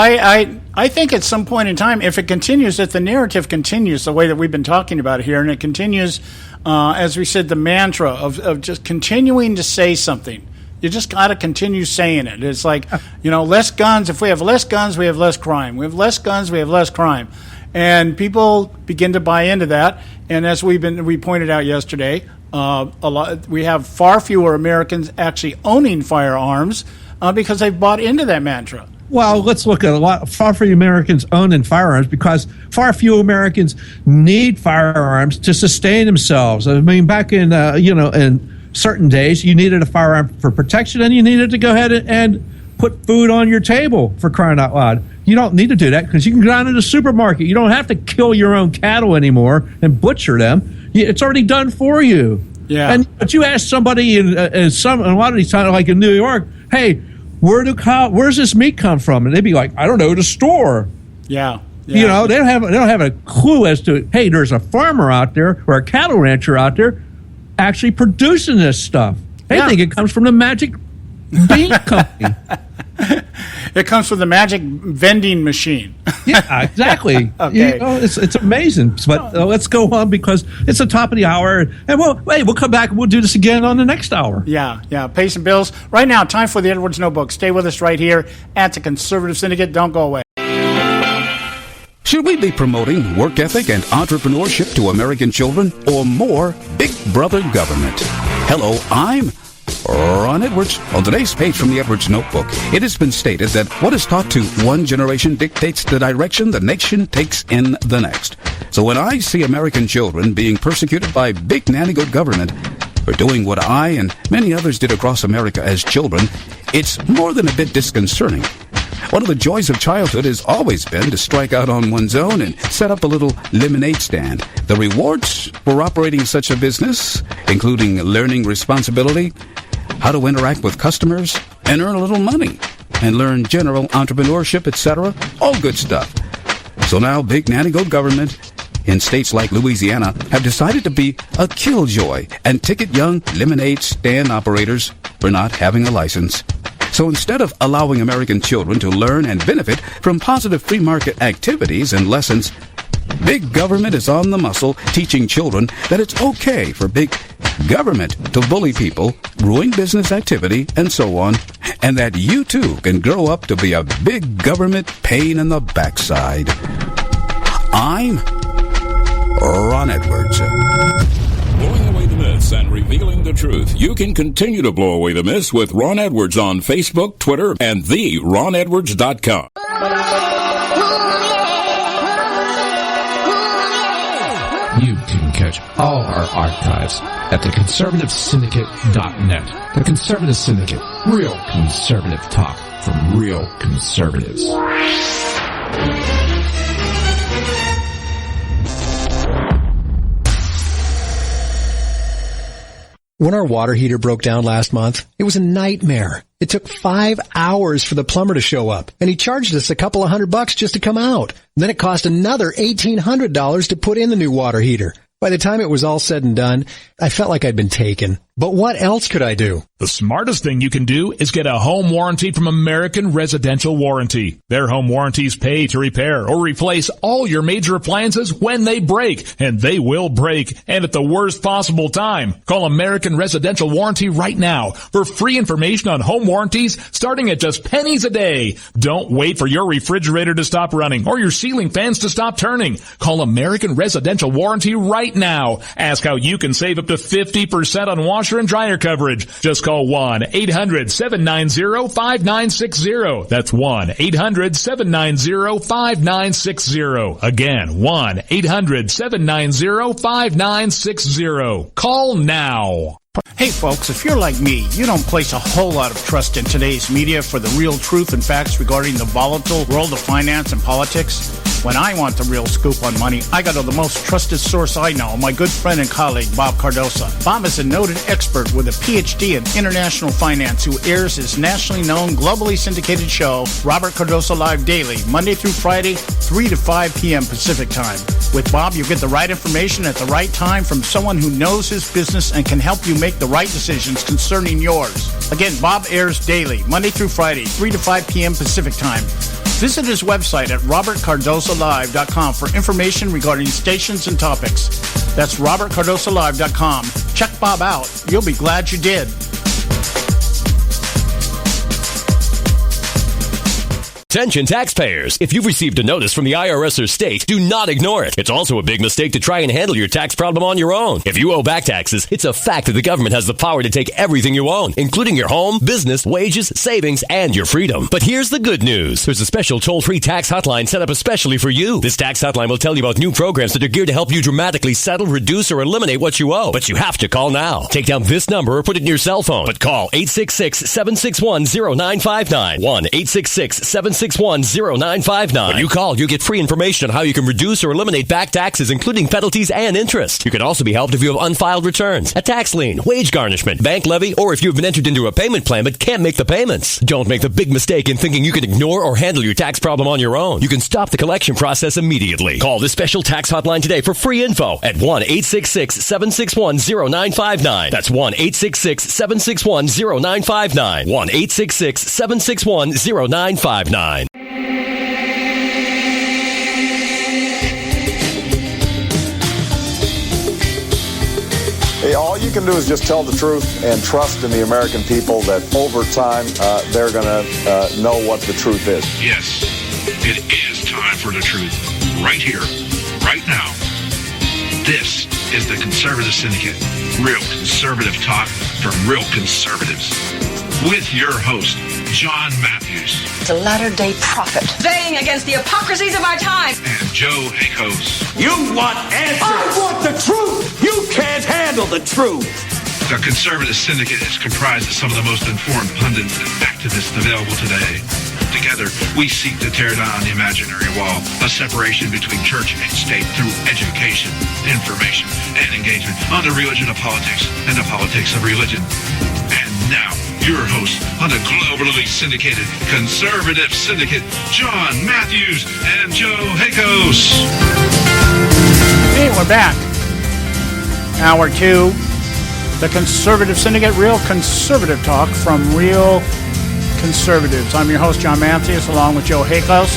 I think at some point in time, if it continues, if the narrative continues the way that we've been talking about here, and it continues, as we said, the mantra of just continuing to say something, you just got to continue saying it. It's like, less guns. If we have less guns, we have less crime. We have less guns, we have less crime. And people begin to buy into that. And as we pointed out yesterday, we have far fewer Americans actually owning firearms because they've bought into that mantra. Well, let's look at far fewer Americans owning firearms because far fewer Americans need firearms to sustain themselves. I mean, back in in certain days, you needed a firearm for protection, and you needed to go ahead and put food on your table, for crying out loud. You don't need to do that because you can go down to the supermarket. You don't have to kill your own cattle anymore and butcher them. It's already done for you. Yeah. But you ask somebody in a lot of these times, like in New York, hey, where's this meat come from? And they'd be like, I don't know, the store. Yeah. They don't have a clue as to, hey, there's a farmer out there or a cattle rancher out there actually producing this stuff. They think it comes from the Magic Bean Company. It comes from the magic vending machine. Yeah, exactly. Okay. It's amazing. But let's go on because it's the top of the hour. And we'll come back and we'll do this again on the next hour. Yeah. Pay some bills. Right now, time for the Edwards Notebook. Stay with us right here at the Conservative Syndicate. Don't go away. Should we be promoting work ethic and entrepreneurship to American children, or more Big Brother government? Hello, I'm Ron Edwards. On today's page from the Edwards Notebook, it has been stated that what is taught to one generation dictates the direction the nation takes in the next. So when I see American children being persecuted by big nanny-goat government for doing what I and many others did across America as children, it's more than a bit disconcerting. One of the joys of childhood has always been to strike out on one's own and set up a little lemonade stand. The rewards for operating such a business, including learning responsibility, how to interact with customers, and earn a little money, and learn general entrepreneurship, etc., all good stuff. So now big nanny-goat government in states like Louisiana have decided to be a killjoy and ticket young lemonade stand operators for not having a license. So instead of allowing American children to learn and benefit from positive free market activities and lessons, big government is on the muscle teaching children that it's okay for big government to bully people, ruin business activity, and so on, and that you too can grow up to be a big government pain in the backside. I'm Ron Edwards. Blowing away the myths and revealing the truth. You can continue to blow away the myths with Ron Edwards on Facebook, Twitter, and theronedwards.com. You can catch all our archives at theconservativesyndicate.net. The Conservative Syndicate. Real conservative talk from real conservatives. When our water heater broke down last month, it was a nightmare. It took 5 hours for the plumber to show up, and he charged us a couple of $100 just to come out. Then it cost another $1,800 to put in the new water heater. By the time it was all said and done, I felt like I'd been taken. But what else could I do? The smartest thing you can do is get a home warranty from American Residential Warranty. Their home warranties pay to repair or replace all your major appliances when they break, and they will break, and at the worst possible time. Call American Residential Warranty right now for free information on home warranties starting at just pennies a day. Don't wait for your refrigerator to stop running or your ceiling fans to stop turning. Call American Residential Warranty right now. Ask how you can save up to 50% on washer and dryer coverage. Just call 1-800-790-5960. That's 1-800-790-5960. Again, 1-800-790-5960. Call now. Hey folks, if you're like me, you don't place a whole lot of trust in today's media for the real truth and facts regarding the volatile world of finance and politics. When I want the real scoop on money, I go to the most trusted source I know, my good friend and colleague, Bob Cardoso. Bob is a noted expert with a PhD in international finance who airs his nationally known, globally syndicated show, Robert Cardoso Live Daily, Monday through Friday, 3 to 5 p.m. Pacific Time. With Bob, you get the right information at the right time from someone who knows his business and can help you make the right decisions concerning yours. Again, Bob airs daily, Monday through Friday, 3 to 5 p.m. Pacific Time. Visit his website at robertcardosolive.com for information regarding stations and topics. That's robertcardosolive.com. Check Bob out. You'll be glad you did. Attention taxpayers. If you've received a notice from the IRS or state, do not ignore it. It's also a big mistake to try and handle your tax problem on your own. If you owe back taxes, it's a fact that the government has the power to take everything you own, including your home, business, wages, savings, and your freedom. But here's the good news. There's a special toll-free tax hotline set up especially for you. This tax hotline will tell you about new programs that are geared to help you dramatically settle, reduce, or eliminate what you owe. But you have to call now. Take down this number or put it in your cell phone. But call 866-761-0959. 1-866-761-0959. When you call, you get free information on how you can reduce or eliminate back taxes, including penalties and interest. You can also be helped if you have unfiled returns, a tax lien, wage garnishment, bank levy, or if you've been entered into a payment plan but can't make the payments. Don't make the big mistake in thinking you can ignore or handle your tax problem on your own. You can stop the collection process immediately. Call this special tax hotline today for free info at 1-866-761-0959. That's 1-866-761-0959. 1-866-761-0959. Hey, all you can do is just tell the truth and trust in the American people that over time they're going to know what the truth is. Yes, it is time for the truth. right here, right now. This is the Conservative Syndicate, real conservative talk from real conservatives. With your host, John Matthews. The latter-day prophet. Baying against the hypocrisies of our time. And Joe Hakos. You want answers. I want the truth. You can't handle the truth. The Conservative Syndicate is comprised of some of the most informed pundits and activists available today. Together, we seek to tear down the imaginary wall, a separation between church and state through education, information, and engagement on the religion of politics and the politics of religion. And now, your host on the globally syndicated Conservative Syndicate, John Matthews and Joe Hakos. Hey, we're back. Hour 2. The Conservative Syndicate, real conservative talk from real conservatives. I'm your host, John Matthews, along with Joe Hakos.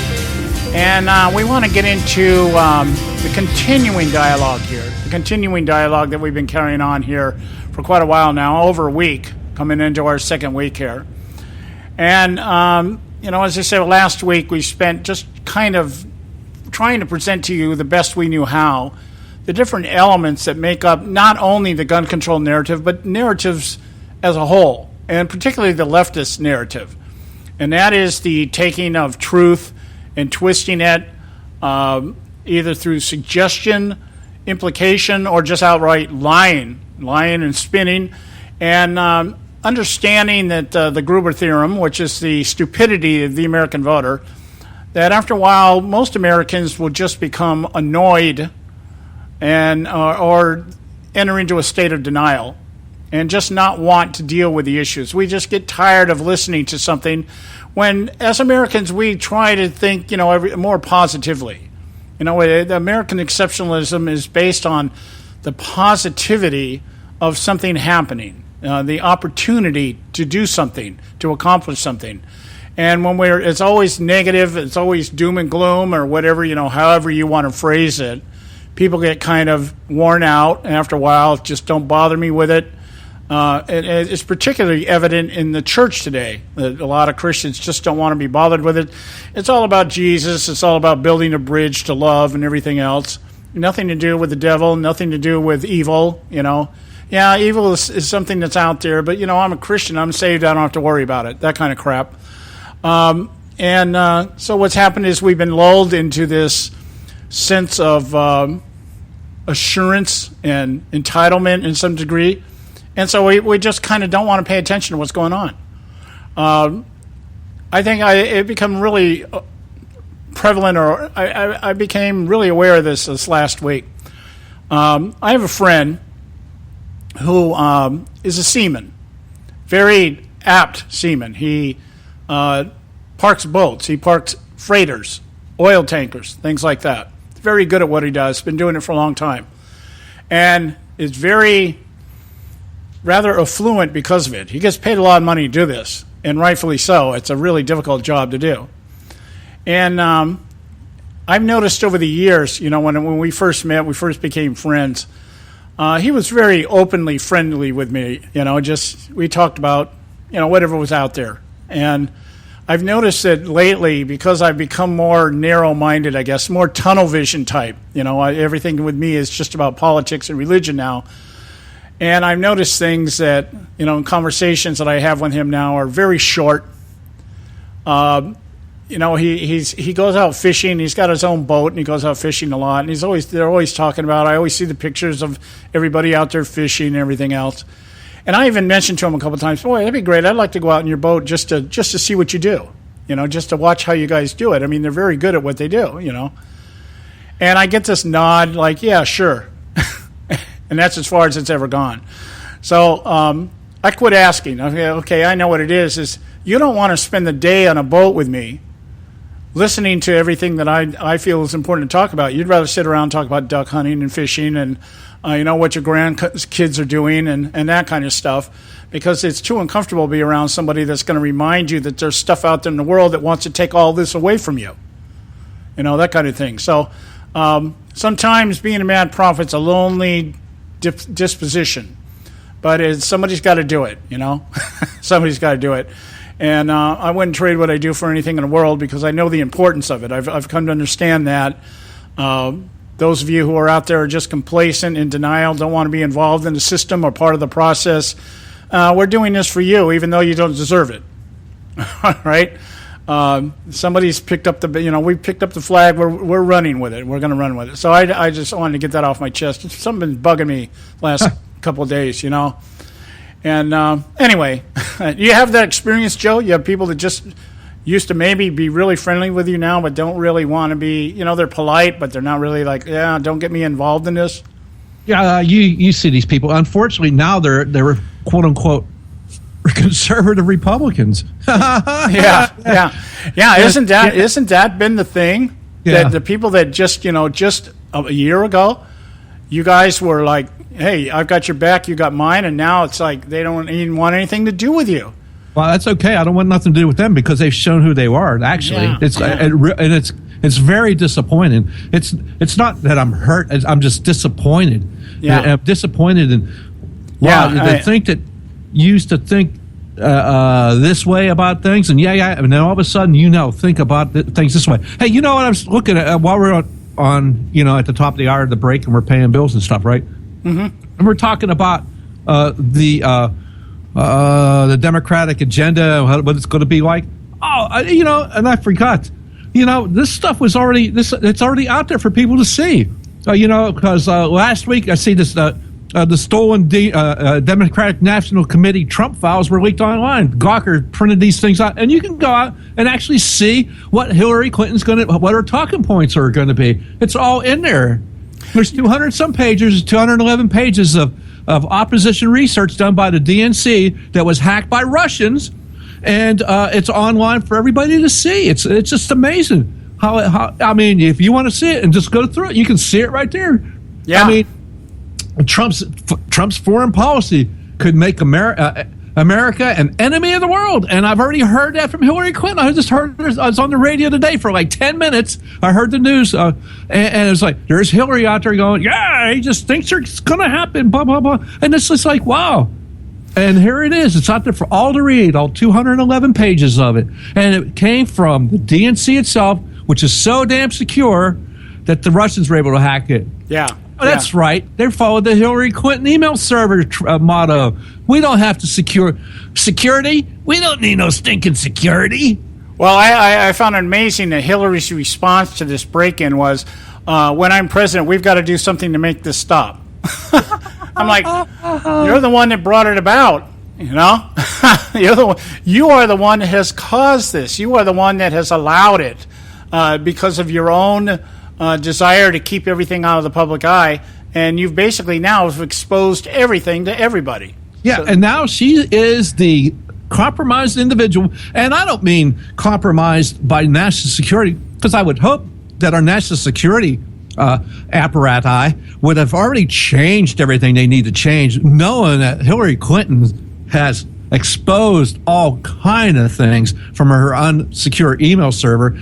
And we want to get into the continuing dialogue here. The continuing dialogue that we've been carrying on here for quite a while now, over a week, coming into our second week here. And, as I said, last week we spent just kind of trying to present to you the best we knew how the different elements that make up not only the gun control narrative, but narratives as a whole, and particularly the leftist narrative. And that is the taking of truth and twisting it either through suggestion, implication, or just outright lying and spinning, and understanding that the Gruber theorem, which is the stupidity of the American voter, that after a while most Americans will just become annoyed and or enter into a state of denial and just not want to deal with the issues. We just get tired of listening to something when, as Americans, we try to think, more positively. The American exceptionalism is based on the positivity of something happening, the opportunity to do something, to accomplish something. And when it's always negative, it's always doom and gloom or whatever, however you want to phrase it, people get kind of worn out, and after a while, just don't bother me with it. It's particularly evident in the church today that a lot of Christians just don't want to be bothered with it. It's all about Jesus. It's all about building a bridge to love and everything else. Nothing to do with the devil, nothing to do with evil, Yeah, evil is something that's out there, but, I'm a Christian. I'm saved. I don't have to worry about it, that kind of crap. So what's happened is we've been lulled into this sense of assurance and entitlement in some degree. And so we just kind of don't want to pay attention to what's going on. I think it became really prevalent, or I became really aware of this last week. I have a friend who is a seaman, very apt seaman. He parks boats. He parks freighters, oil tankers, things like that. Very good at what he does. Been doing it for a long time. And is rather affluent because of it. He gets paid a lot of money to do this, and rightfully so. It's a really difficult job to do. And I've noticed over the years, when we first met, we first became friends, he was very openly friendly with me. We talked about, whatever was out there. And I've noticed that lately, because I've become more narrow-minded, I guess, more tunnel vision type. Everything with me is just about politics and religion now. And I've noticed things that, in conversations that I have with him now are very short. He goes out fishing. He's got his own boat, and he goes out fishing a lot. And they're always talking about. I always see the pictures of everybody out there fishing and everything else. And I even mentioned to him a couple of times, boy, that'd be great. I'd like to go out in your boat just to see what you do, just to watch how you guys do it. I mean, they're very good at what they do, And I get this nod like, yeah, sure. And that's as far as it's ever gone. So I quit asking. Okay, I know what it is you don't want to spend the day on a boat with me listening to everything that I feel is important to talk about. You'd rather sit around and talk about duck hunting and fishing and what your grandkids are doing and that kind of stuff, because it's too uncomfortable to be around somebody that's going to remind you that there's stuff out there in the world that wants to take all this away from you. That kind of thing. So sometimes being a mad prophet's a lonely disposition, but somebody's got to do it, Somebody's got to do it. And I wouldn't trade what I do for anything in the world because I know the importance of it. I've come to understand that Those of you who are out there are just complacent, in denial, don't want to be involved in the system or part of the process, we're doing this for you, even though you don't deserve it. All right? Somebody's picked up we picked up the flag. We're running with it. We're going to run with it. So I just wanted to get that off my chest. It's something been bugging me last couple of days, And anyway, you have that experience, Joe? You have people that just used to maybe be really friendly with you now, but don't really want to be, they're polite, but they're not really don't get me involved in this. Yeah, you see these people. Unfortunately, now they're quote unquote conservative Republicans. Yeah. Isn't that been the thing? Yeah. That the people that just a year ago, you guys were like, hey, I've got your back, you got mine, and now it's like they don't even want anything to do with you. Well, that's okay. I don't want nothing to do with them because they've shown who they are. Actually, it's very disappointing. It's not that I'm hurt. I'm just disappointed. Yeah, I'm disappointed in. They think that used to think this way about things, and and then all of a sudden, think about things this way. Hey, you know what I was looking at while we're on at the top of the hour of the break, and we're paying bills and stuff, right? Mm-hmm. And we're talking about the Democratic agenda, what it's going to be like. And I forgot. This stuff was already it's already out there for people to see. Because last week I see this the stolen Democratic National Committee Trump files were leaked online. Gawker printed these things out, and you can go out and actually see what Hillary Clinton's what her talking points are going to be. It's all in there. There's 211 pages of opposition research done by the DNC that was hacked by Russians, and it's online for everybody to see. It's just amazing how if you want to see it and just go through it, you can see it right there. Yeah. Trump's foreign policy could make America an enemy of the world, and I've already heard that from Hillary Clinton. I just heard I was on the radio today for like 10 minutes. I heard the news, and it's like there's Hillary out there going, "Yeah, he just thinks it's going to happen." Blah blah blah, and it's just like, wow. And here it is. It's out there for all to read, all 211 pages of it, and it came from the DNC itself, which is so damn secure that the Russians were able to hack it. Yeah. Oh, that's right. They followed the Hillary Clinton email server motto. We don't have to security. We don't need no stinking security. Well, I found it amazing that Hillary's response to this break-in was, when I'm president, we've got to do something to make this stop. I'm like, you're the one that brought it about, You are the one that has caused this. You are the one that has allowed it because of your own desire to keep everything out of the public eye, and you've basically now exposed everything to everybody. Yeah, and now she is the compromised individual, and I don't mean compromised by national security, because I would hope that our national security apparatus would have already changed everything they need to change, knowing that Hillary Clinton has exposed all kind of things from her unsecure email server.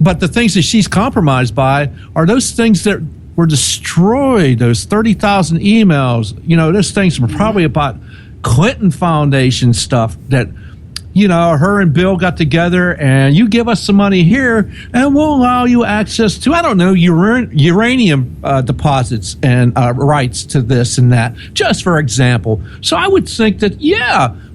But the things that she's compromised by are those things that were destroyed, those 30,000 emails. Those things were probably about Clinton Foundation stuff that, her and Bill got together and you give us some money here and we'll allow you access to, I don't know, uranium deposits and rights to this and that, just for example. So I would think that,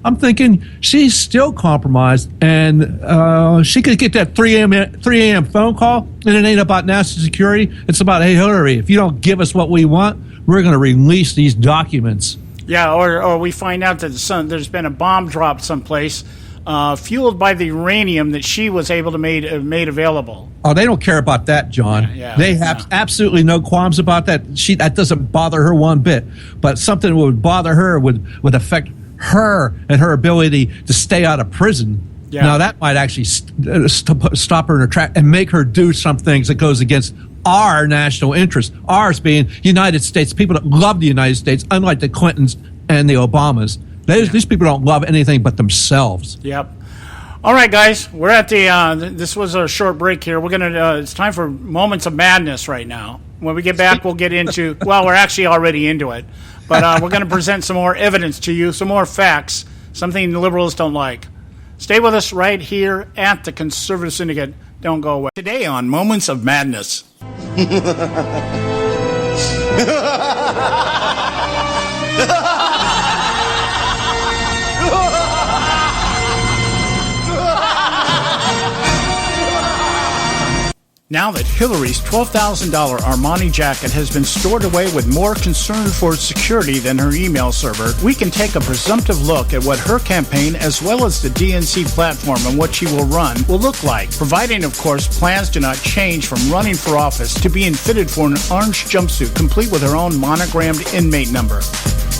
I'm thinking she's still compromised, and she could get that 3 a.m. phone call, and it ain't about national security. It's about, hey, Hillary, if you don't give us what we want, we're going to release these documents. Yeah, or we find out that there's been a bomb dropped someplace fueled by the uranium that she was able to made available. Oh, they don't care about that, John. They have absolutely no qualms about that. That doesn't bother her one bit. But something that would bother her would affect her and her ability to stay out of prison. Yeah. Now, that might actually stop her in her track and make her do some things that goes against our national interest, ours being United States, people that love the United States, unlike the Clintons and the Obamas. These people don't love anything but themselves. Yep. All right, guys, we're at the. This was a short break here. We're gonna. It's time for moments of madness right now. When we get back, we'll get into. Well, we're actually already into it, but we're gonna present some more evidence to you, some more facts, something the liberals don't like. Stay with us right here at the Conservative Syndicate. Don't go away. Today on Moments of Madness. Now that Hillary's $12,000 Armani jacket has been stored away with more concern for its security than her email server, we can take a presumptive look at what her campaign, as well as the DNC platform and what she will run, will look like, providing, of course, plans do not change from running for office to being fitted for an orange jumpsuit complete with her own monogrammed inmate number.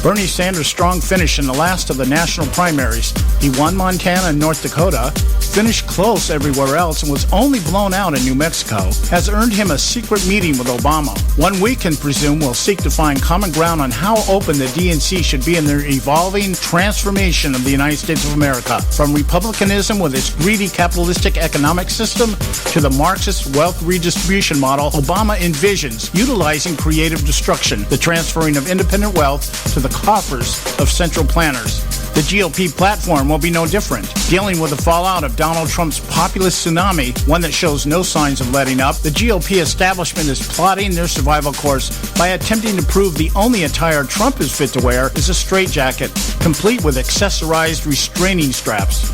Bernie Sanders' strong finish in the last of the national primaries. He won Montana and North Dakota, finished close everywhere else, and was only blown out in New Mexico, has earned him a secret meeting with Obama. One we can presume will seek to find common ground on how open the DNC should be in their evolving transformation of the United States of America, from republicanism with its greedy capitalistic economic system to the Marxist wealth redistribution model Obama envisions, utilizing creative destruction, the transferring of independent wealth to the coffers of central planners. The GOP platform will be no different. Dealing with the fallout of Donald Trump's populist tsunami, one that shows no signs of letting up, the GOP establishment is plotting their survival course by attempting to prove the only attire Trump is fit to wear is a straitjacket, complete with accessorized restraining straps.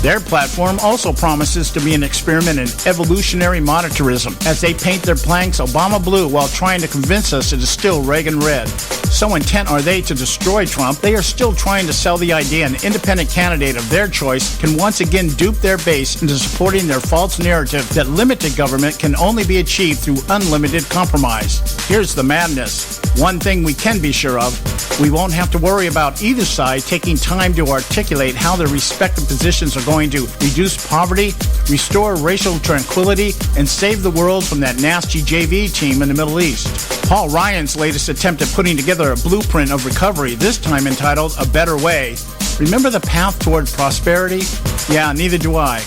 Their platform also promises to be an experiment in evolutionary monetarism as they paint their planks Obama blue while trying to convince us it is still Reagan red. So intent are they to destroy Trump, they are still trying to sell the idea an independent candidate of their choice can once again dupe their base into supporting their false narrative that limited government can only be achieved through unlimited compromise. Here's the madness. One thing we can be sure of, we won't have to worry about either side taking time to articulate how their respective positions are going to reduce poverty, restore racial tranquility, and save the world from that nasty JV team in the Middle East. Paul Ryan's latest attempt at putting together a blueprint of recovery, this time entitled A Better Way. Remember the path toward prosperity? Yeah, neither do I.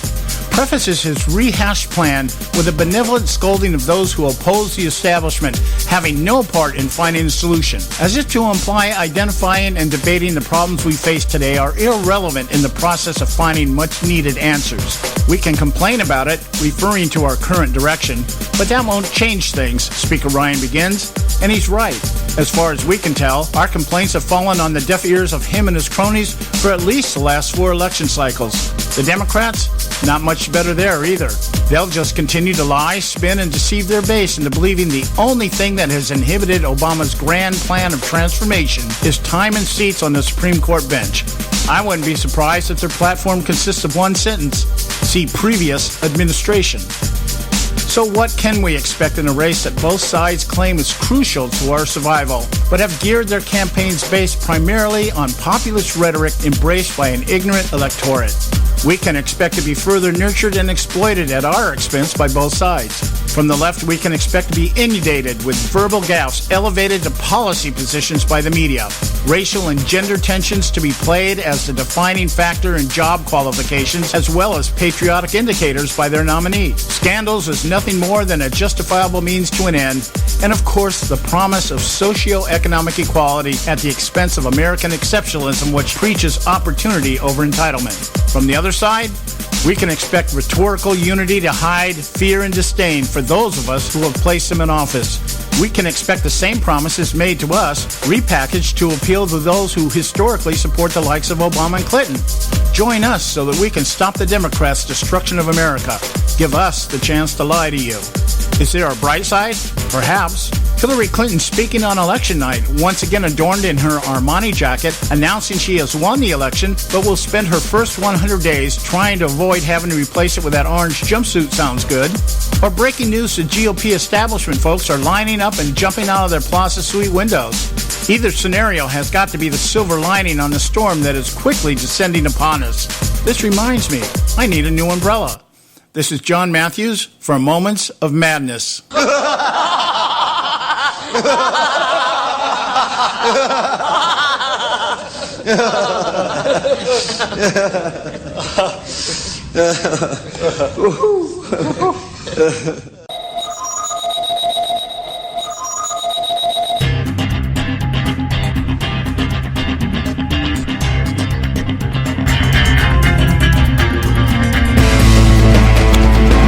Prefaces his rehashed plan with a benevolent scolding of those who oppose the establishment having no part in finding a solution, as if to imply identifying and debating the problems we face today are irrelevant in the process of finding much-needed answers. We can complain about it, referring to our current direction, but that won't change things, Speaker Ryan begins, and he's right. As far as we can tell, our complaints have fallen on the deaf ears of him and his cronies for at least the last 4 election cycles. The Democrats? Not much better there either. They'll just continue to lie, spin, and deceive their base into believing the only thing that has inhibited Obama's grand plan of transformation is time and seats on the Supreme Court bench. I wouldn't be surprised if their platform consists of one sentence: see previous administration. So what can we expect in a race that both sides claim is crucial to our survival, but have geared their campaigns based primarily on populist rhetoric embraced by an ignorant electorate? We can expect to be further nurtured and exploited at our expense by both sides. From the left, we can expect to be inundated with verbal gaffes elevated to policy positions by the media. Racial and gender tensions to be played as the defining factor in job qualifications, as well as patriotic indicators by their nominee. Scandals as nothing more than a justifiable means to an end. And of course, the promise of socio-economic equality at the expense of American exceptionalism, which preaches opportunity over entitlement. From the other side, we can expect rhetorical unity to hide fear and disdain for those of us who have placed them in office. We can expect the same promises made to us, repackaged to appeal to those who historically support the likes of Obama and Clinton. Join us so that we can stop the Democrats' destruction of America. Give us the chance to lie to you. Is there a bright side? Perhaps. Hillary Clinton speaking on election night, once again adorned in her Armani jacket, announcing she has won the election, but will spend her first 100 days trying to avoid having to replace it with that orange jumpsuit sounds good. Or breaking news, the GOP establishment folks are lining up and jumping out of their Plaza Suite windows. Either scenario has got to be the silver lining on the storm that is quickly descending upon us. This reminds me, I need a new umbrella. This is John Matthews for Moments of Madness.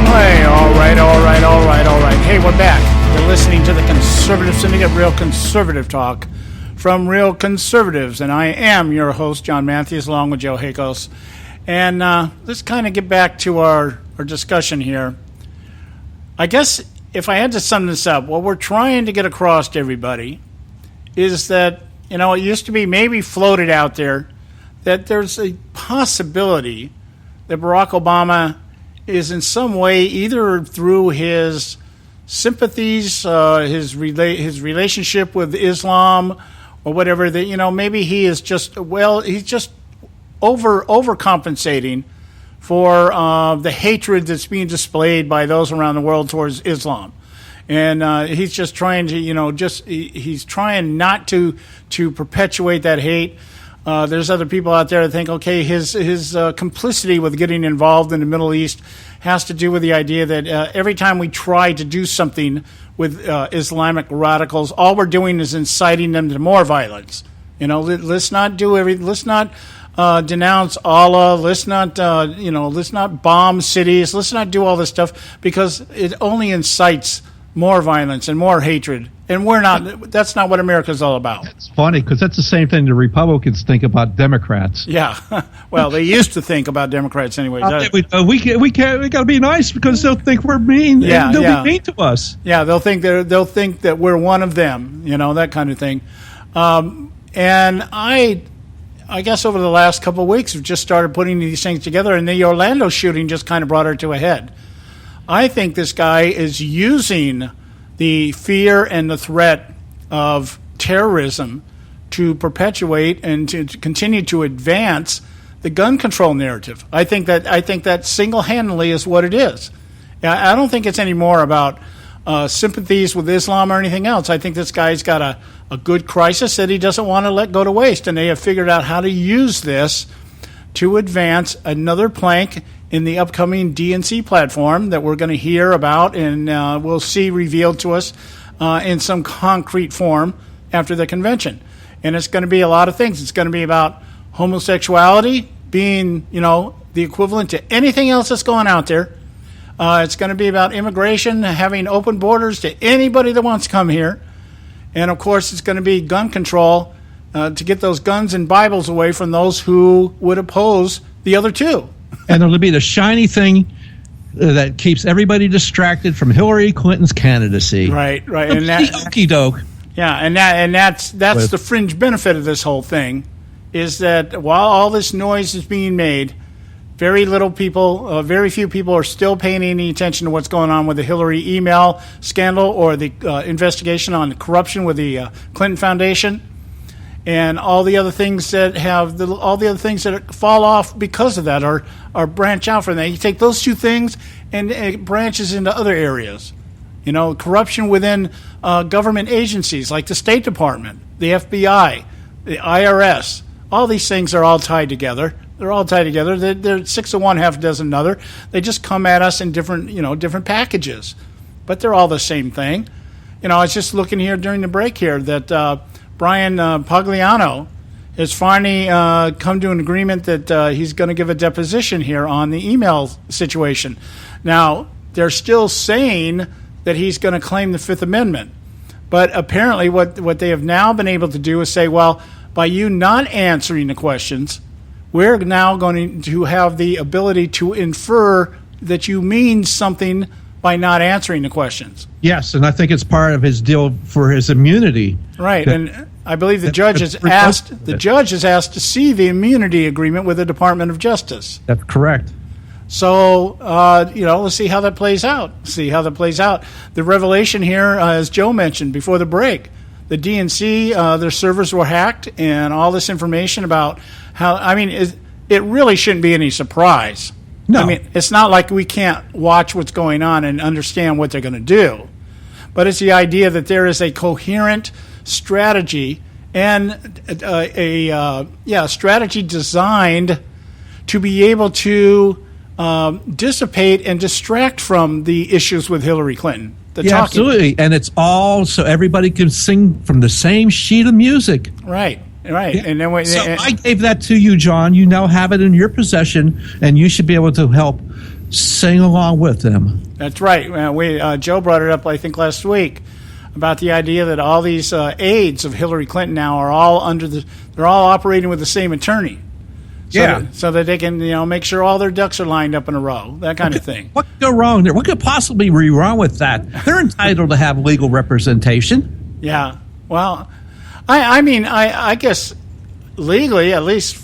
Hey, all right. Hey, we're back. The Syndicate, Real Conservative Talk from Real Conservatives. And I am your host, John Matthews, along with Joe Hakos. And let's kind of get back to our discussion here. I guess if I had to sum this up, what we're trying to get across to everybody is that, you know, it used to be maybe floated out there that there's a possibility that Barack Obama is in some way, either through his sympathies, his relationship with Islam, or whatever, that, you know, maybe he is just, well, he's just overcompensating for the hatred that's being displayed by those around the world towards Islam. And he's just trying to, you know, he's trying not to perpetuate that hate. There's other people out there that think, okay, his complicity with getting involved in the Middle East has to do with the idea that every time we try to do something with Islamic radicals, all we're doing is inciting them to more violence. You know, let's not denounce Allah. Let's not bomb cities. Let's not do all this stuff, because it only incites more violence and more hatred. And that's not what America's all about. It's funny, because that's the same thing the Republicans think about Democrats. Yeah. Well, they used to think about Democrats anyway. We got to be nice because they'll think we're mean. Yeah, they'll be mean to us. Yeah, they'll think that we're one of them, you know, that kind of thing. And I guess over the last couple of weeks, we've just started putting these things together, and the Orlando shooting just kind of brought her to a head. I think this guy is using the fear and the threat of terrorism to perpetuate and to continue to advance the gun control narrative. I think that single-handedly is what it is. I don't think it's any more about sympathies with Islam or anything else. I think this guy's got a good crisis that he doesn't want to let go to waste, and they have figured out how to use this to advance another plank in the upcoming DNC platform that we're going to hear about and we'll see revealed to us in some concrete form after the convention. And it's going to be a lot of things. It's going to be about homosexuality being, you know, the equivalent to anything else that's going out there. It's going to be about immigration, having open borders to anybody that wants to come here. And, of course, it's going to be gun control to get those guns and Bibles away from those who would oppose the other two. And it'll be the shiny thing that keeps everybody distracted from Hillary Clinton's candidacy. Right. And that, okie doke. Yeah, and that's the fringe benefit of this whole thing, is that while all this noise is being made, very few people are still paying any attention to what's going on with the Hillary email scandal or the investigation on the corruption with the Clinton Foundation. And all the other things that fall off because of that are branch out from that. You take those two things and it branches into other areas. You know, corruption within government agencies like the State Department, the FBI, the IRS. All these things are all tied together. They're all tied together. They're 6 of one, half a dozen another. They just come at us in different packages, but they're all the same thing. You know, I was just looking here during the break here that. Brian Pagliano has finally come to an agreement that he's going to give a deposition here on the email situation. Now, they're still saying that he's going to claim the Fifth Amendment. But apparently what they have now been able to do is say, well, by you not answering the questions, we're now going to have the ability to infer that you mean something by not answering the questions. Yes, and I think it's part of his deal for his immunity. Right, and I believe the judge has asked to see the immunity agreement with the Department of Justice. That's correct. So, let's see how that plays out. The revelation here, as Joe mentioned before the break, the DNC, their servers were hacked, and all this information about it really shouldn't be any surprise. No. I mean, it's not like we can't watch what's going on and understand what they're going to do. But it's the idea that there is a coherent strategy and a strategy designed to be able to dissipate and distract from the issues with Hillary Clinton. Absolutely. And it's all so everybody can sing from the same sheet of music. Right. Yeah. And then I gave that to you, John. You now have it in your possession, and you should be able to help sing along with them. That's right. Joe brought it up, I think, last week about the idea that all these aides of Hillary Clinton now are all they're all operating with the same attorney. So that they can, make sure all their ducks are lined up in a row, that kind of thing. What could go wrong there? What could possibly be wrong with that? They're entitled to have legal representation. Yeah. Well, I guess legally, at least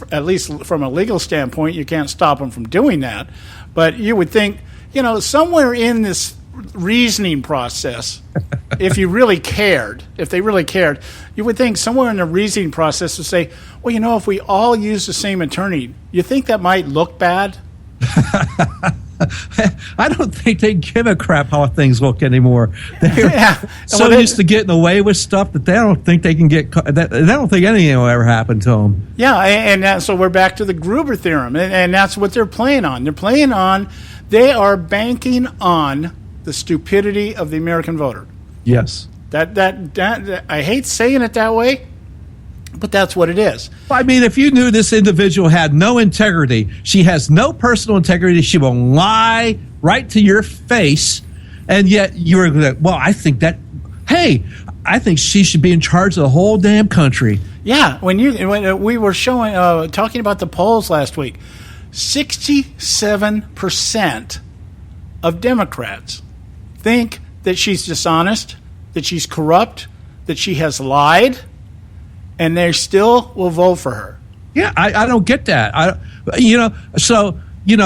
from a legal standpoint, you can't stop them from doing that. But you would think, somewhere in this reasoning process, if they really cared, you would think somewhere in the reasoning process would say, well, if we all use the same attorney, you think that might look bad? I don't think they give a crap how things look anymore. They're used to getting away with stuff that they don't think they can get. They don't think anything will ever happen to them. Yeah, and so we're back to the Gruber theorem, and that's what they're playing on. They are banking on the stupidity of the American voter. Yes. That I hate saying it that way, but that's what it is. I mean, if you knew this individual had no integrity, she has no personal integrity, she will lie right to your face, and yet you're like, well, I think she should be in charge of the whole damn country. Yeah, when we were talking about the polls last week, 67% of Democrats think that she's dishonest, that she's corrupt, that she has lied, and they still will vote for her. Yeah, I don't get that.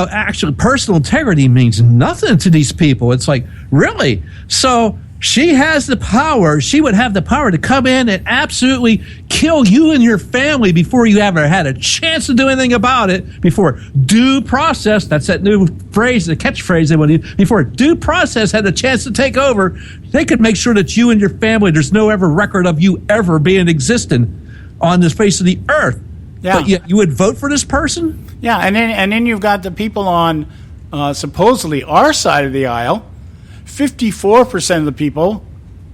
Actually, personal integrity means nothing to these people. It's like, really? So she has the power. She would have the power to come in and absolutely kill you and your family before you ever had a chance to do anything about it. Before due process, that's that new phrase, the catchphrase they want to use. Before due process had a chance to take over, they could make sure that you and your family, there's no ever record of you ever being existent on the face of the earth. Yeah. But yet you would vote for this person? Yeah, and then you've got the people on supposedly our side of the aisle. 54% of the people,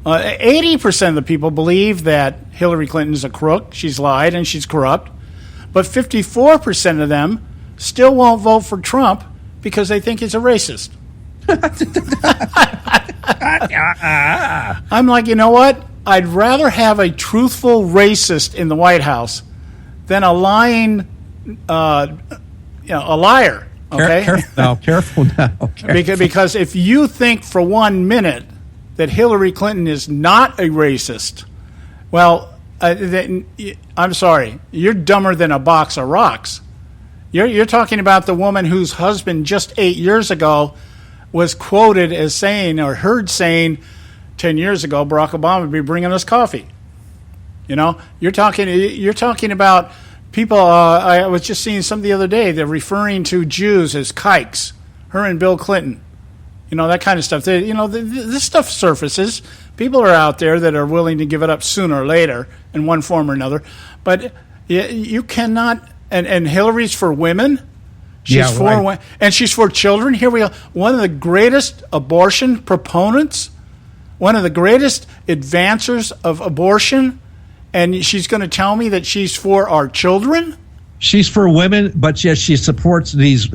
80% of the people believe that Hillary Clinton is a crook. She's lied and she's corrupt. But 54% of them still won't vote for Trump because they think he's a racist. I'm like, you know what? I'd rather have a truthful racist in the White House than a lying, a liar. Okay. Careful now. Because if you think for 1 minute that Hillary Clinton is not a racist, well, I'm sorry, you're dumber than a box of rocks. You're talking about the woman whose husband just 8 years ago was quoted as saying, or heard saying, 10 years ago, Barack Obama would be bringing us coffee. You're talking about people. I was just seeing some the other day. They're referring to Jews as kikes. Her and Bill Clinton. That kind of stuff. This stuff surfaces. People are out there that are willing to give it up sooner or later in one form or another. But you cannot. And Hillary's for women. She's for and she's for children. Here we are. One of the greatest abortion proponents. One of the greatest advancers of abortion. And she's going to tell me that she's for our children? She's for women, but yes, she supports these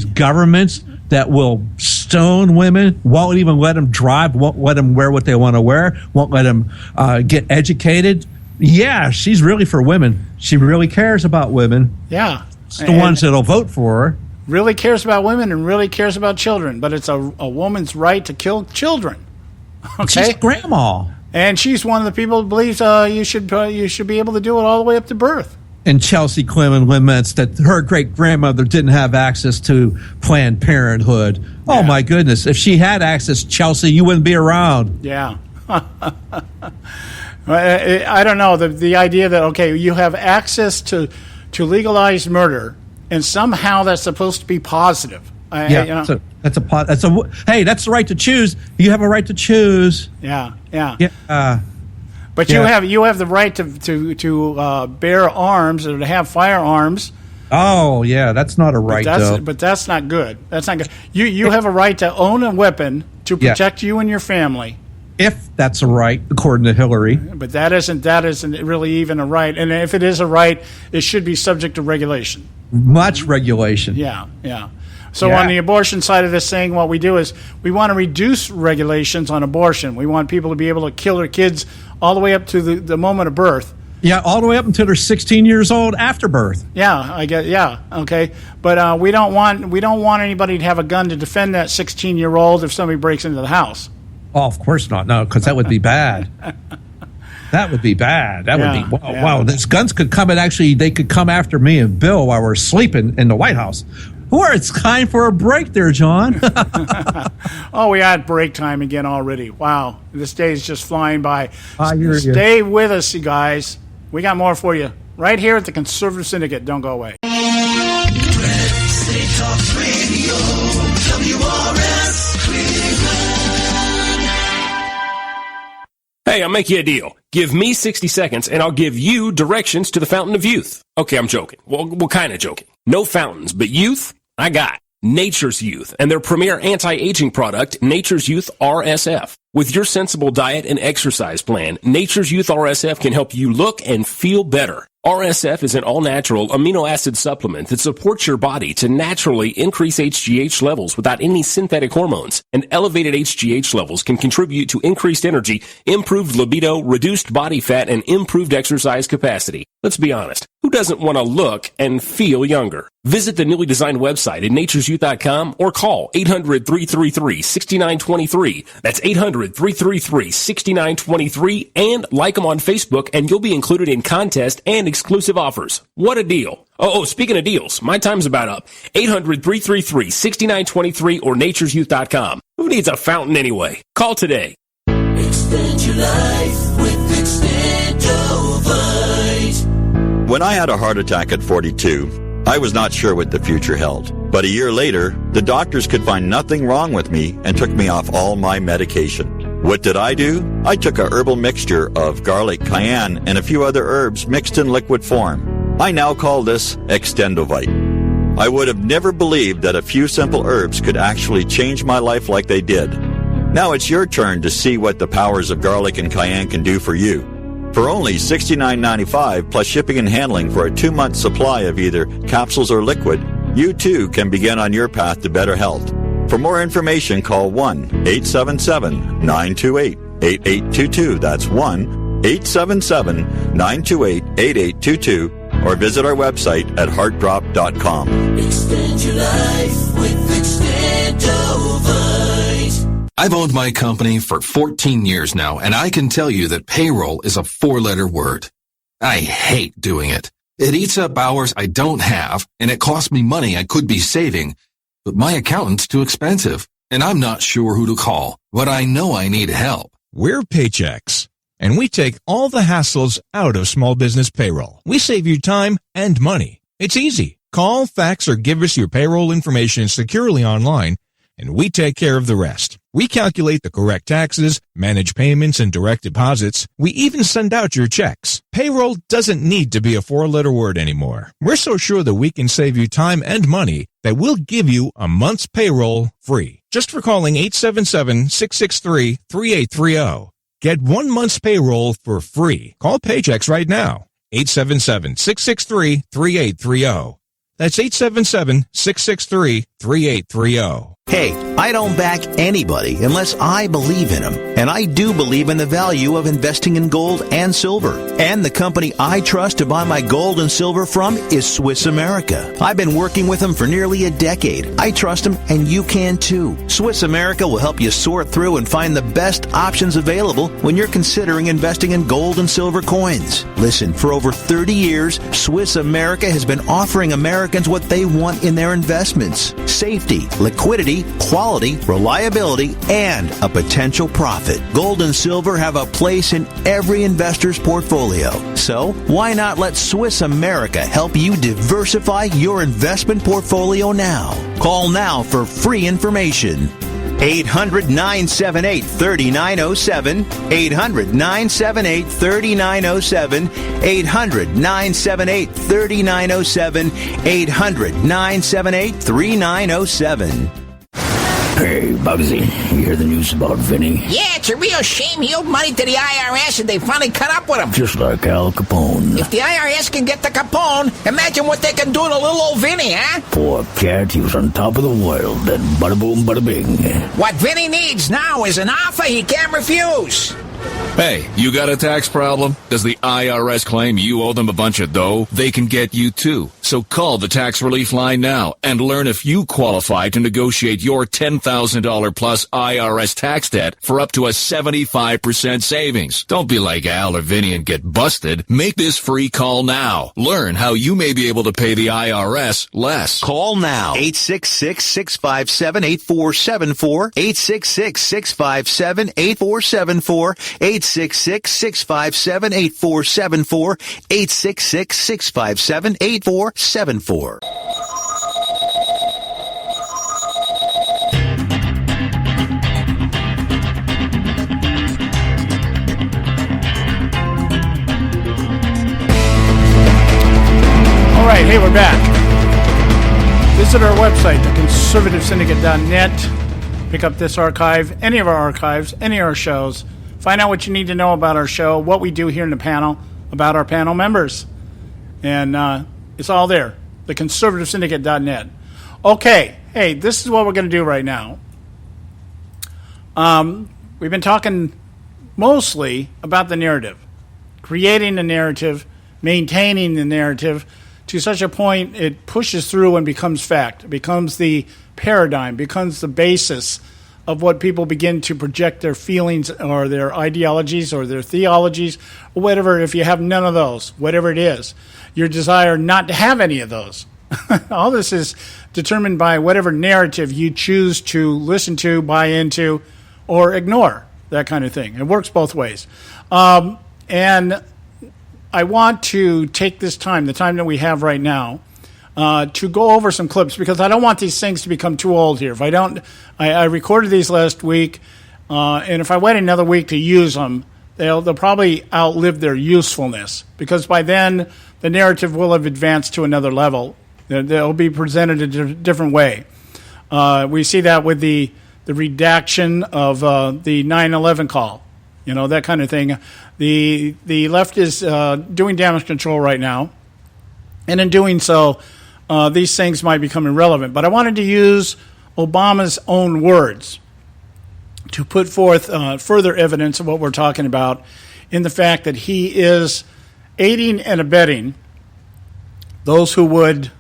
governments that will stone women, won't even let them drive, won't let them wear what they want to wear, won't let them get educated. Yeah, she's really for women. She really cares about women. Yeah. It's the ones that'll vote for her. Really cares about women and really cares about children, but it's a woman's right to kill children. Okay? She's grandma. And she's one of the people who believes you should be able to do it all the way up to birth. And Chelsea Clinton laments that her great-grandmother didn't have access to Planned Parenthood. Yeah. Oh, my goodness. If she had access, Chelsea, you wouldn't be around. Yeah. I don't know. The idea that, okay, you have access to legalized murder, and somehow that's supposed to be positive. Hey, that's the right to choose. You have a right to choose. Yeah. But you have the right to bear arms or to have firearms. Oh yeah, that's not a right. But that's not good. That's not good. You have a right to own a weapon to protect you and your family. If that's a right, according to Hillary. But that isn't really even a right. And if it is a right, it should be subject to regulation. Much regulation. Yeah. So on the abortion side of this thing, what we do is we want to reduce regulations on abortion. We want people to be able to kill their kids all the way up to the moment of birth. Yeah, all the way up until they're 16 years old after birth. Yeah, I get. Yeah, okay. But we don't want anybody to have a gun to defend that 16-year-old if somebody breaks into the house. Oh, of course not. No, because that would be bad. That would be bad. That would be wow. These guns could come and they could come after me and Bill while we're sleeping in the White House. Or it's time for a break there, John. Oh, we had break time again already. Wow, this day is just flying by. Stay with us, you guys. We got more for you right here at the Conservative Syndicate. Don't go away. City Talk Radio, WRS Cleveland. Hey, I'll make you a deal. Give me 60 seconds and I'll give you directions to the Fountain of Youth. Okay, I'm joking. Well, kind of joking. No fountains, but youth, I got Nature's Youth and their premier anti-aging product, Nature's Youth RSF. With your sensible diet and exercise plan, Nature's Youth RSF can help you look and feel better. RSF is an all-natural amino acid supplement that supports your body to naturally increase HGH levels without any synthetic hormones. And elevated HGH levels can contribute to increased energy, improved libido, reduced body fat, and improved exercise capacity. Let's be honest, who doesn't want to look and feel younger? Visit the newly designed website at naturesyouth.com or call 800-333-6923. That's 800-333-6923 and like them on Facebook and you'll be included in contest and exclusive offers. What a deal. Oh, speaking of deals, my time's about up. 800-333-6923 or naturesyouth.com. Who needs a fountain anyway? Call today. Extend your life with Extendovite. When I had a heart attack at 42, I was not sure what the future held. But a year later, the doctors could find nothing wrong with me and took me off all my medication. What did I do? I took a herbal mixture of garlic, cayenne, and a few other herbs mixed in liquid form. I now call this Extendovite. I would have never believed that a few simple herbs could actually change my life like they did. Now it's your turn to see what the powers of garlic and cayenne can do for you. For only $69.95 plus shipping and handling for a 2-month supply of either capsules or liquid, you too can begin on your path to better health. For more information, call 1-877-928-8822. That's 1-877-928-8822. Or visit our website at heartdrop.com. Extend your life with Extendovite. I've owned my company for 14 years now, and I can tell you that payroll is a 4-letter word. I hate doing it. It eats up hours I don't have, and it costs me money I could be saving. But my accountant's too expensive, and I'm not sure who to call, but I know I need help. We're Paychex, and we take all the hassles out of small business payroll. We save you time and money. It's easy. Call, fax, or give us your payroll information securely online, and we take care of the rest. We calculate the correct taxes, manage payments and direct deposits. We even send out your checks. Payroll doesn't need to be a 4-letter word anymore. We're so sure that we can save you time and money that we'll give you a month's payroll free. Just for calling 877-663-3830. Get 1 month's payroll for free. Call Paychex right now. 877-663-3830. That's 877-663-3830. Hey, I don't back anybody unless I believe in them. And I do believe in the value of investing in gold and silver. And the company I trust to buy my gold and silver from is Swiss America. I've been working with them for nearly a decade. I trust them, and you can too. Swiss America will help you sort through and find the best options available when you're considering investing in gold and silver coins. Listen, for over 30 years, Swiss America has been offering Americans what they want in their investments: safety, liquidity, quality, reliability, and a potential profit. Gold and silver have a place in every investor's portfolio. So, why not let Swiss America help you diversify your investment portfolio now? Call now for free information. 800-978-3907, 800-978-3907, 800-978-3907, 800-978-3907. Hey, Bugsy, you hear the news about Vinny? Yeah, it's a real shame. He owed money to the IRS and they finally cut up with him. Just like Al Capone. If the IRS can get the Capone, imagine what they can do to little old Vinny, huh? Poor cat, he was on top of the world. Then bada boom, bada bing. What Vinny needs now is an offer he can't refuse. Hey, you got a tax problem? Does the IRS claim you owe them a bunch of dough? They can get you too. So call the tax relief line now and learn if you qualify to negotiate your $10,000 plus IRS tax debt for up to a 75% savings. Don't be like Al or Vinny and get busted. Make this free call now. Learn how you may be able to pay the IRS less. Call now. 866-657-8474. 866-657-8474. 866-657-8474. 866-657-8474. All right, hey, we're back. Visit our website, theconservativesyndicate.net. Pick up this archive, any of our archives, any of our shows. Find out what you need to know about our show, what we do here in the panel, about our panel members. And it's all there, theconservativesyndicate.net. Okay, hey, this is what we're going to do right now. We've been talking mostly about the narrative, creating the narrative, maintaining the narrative to such a point it pushes through and becomes fact. It becomes the paradigm, becomes the basis of what people begin to project their feelings or their ideologies or their theologies or whatever. If you have none of those, whatever it is, your desire not to have any of those. All this is determined by whatever narrative you choose to listen to, buy into, or ignore, that kind of thing. It works both ways. And I want to take this time, the time that we have right now, to go over some clips because I don't want these things to become too old here. If I don't, I recorded these last week, and if I wait another week to use them, they'll probably outlive their usefulness because by then the narrative will have advanced to another level. They'll be presented in a different way. We see that with the redaction of the 9/11 call, that kind of thing. The left is doing damage control right now, and in doing so, these things might become irrelevant. But I wanted to use Obama's own words to put forth further evidence of what we're talking about in the fact that he is aiding and abetting those who would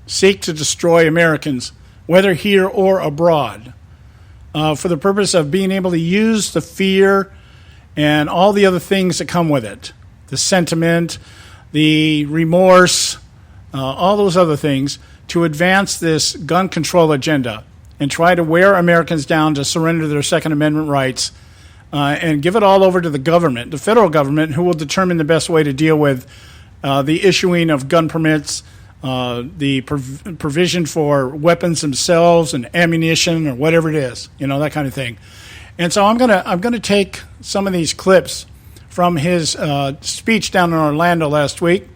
seek to destroy Americans, whether here or abroad, for the purpose of being able to use the fear and all the other things that come with it, the sentiment, the remorse, all those other things, to advance this gun control agenda and try to wear Americans down to surrender their Second Amendment rights and give it all over to the government, the federal government, who will determine the best way to deal with the issuing of gun permits, the provision for weapons themselves and ammunition or whatever it is, that kind of thing. And so I'm gonna take some of these clips from his speech down in Orlando last week,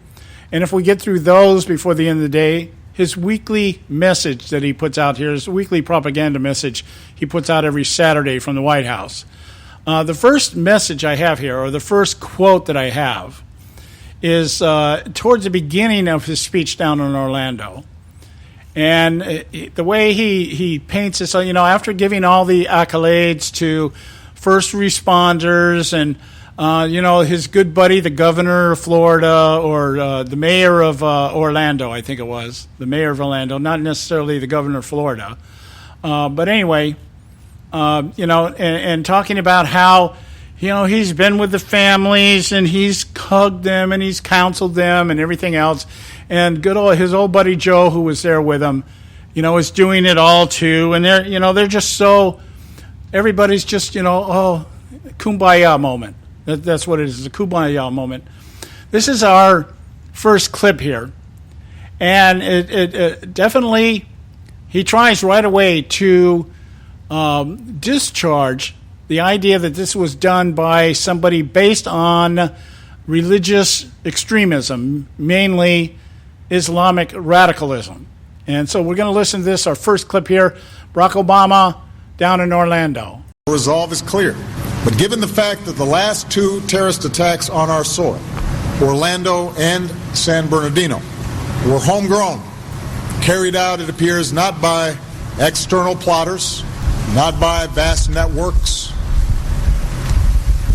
and if we get through those before the end of the day, his weekly message that he puts out here, his weekly propaganda message he puts out every Saturday from the White House. The first message I have here, or the first quote that I have, is towards the beginning of his speech down in Orlando. And the way he paints this, after giving all the accolades to first responders and, his good buddy, the governor of Florida, or the mayor of Orlando, I think it was, the mayor of Orlando, not necessarily the governor of Florida. But anyway, and talking about how, he's been with the families and he's hugged them and he's counseled them and everything else. And his old buddy Joe, who was there with him, is doing it all too. And they're just so, everybody's just, kumbaya moment. That's what it is, a kumbaya moment. This is our first clip here. And it definitely, he tries right away to discharge the idea that this was done by somebody based on religious extremism, mainly Islamic radicalism. And so we're going to listen to this, our first clip here. Barack Obama down in Orlando. The resolve is clear. But given the fact that the last two terrorist attacks on our soil, Orlando and San Bernardino, were homegrown, carried out, it appears, not by external plotters, not by vast networks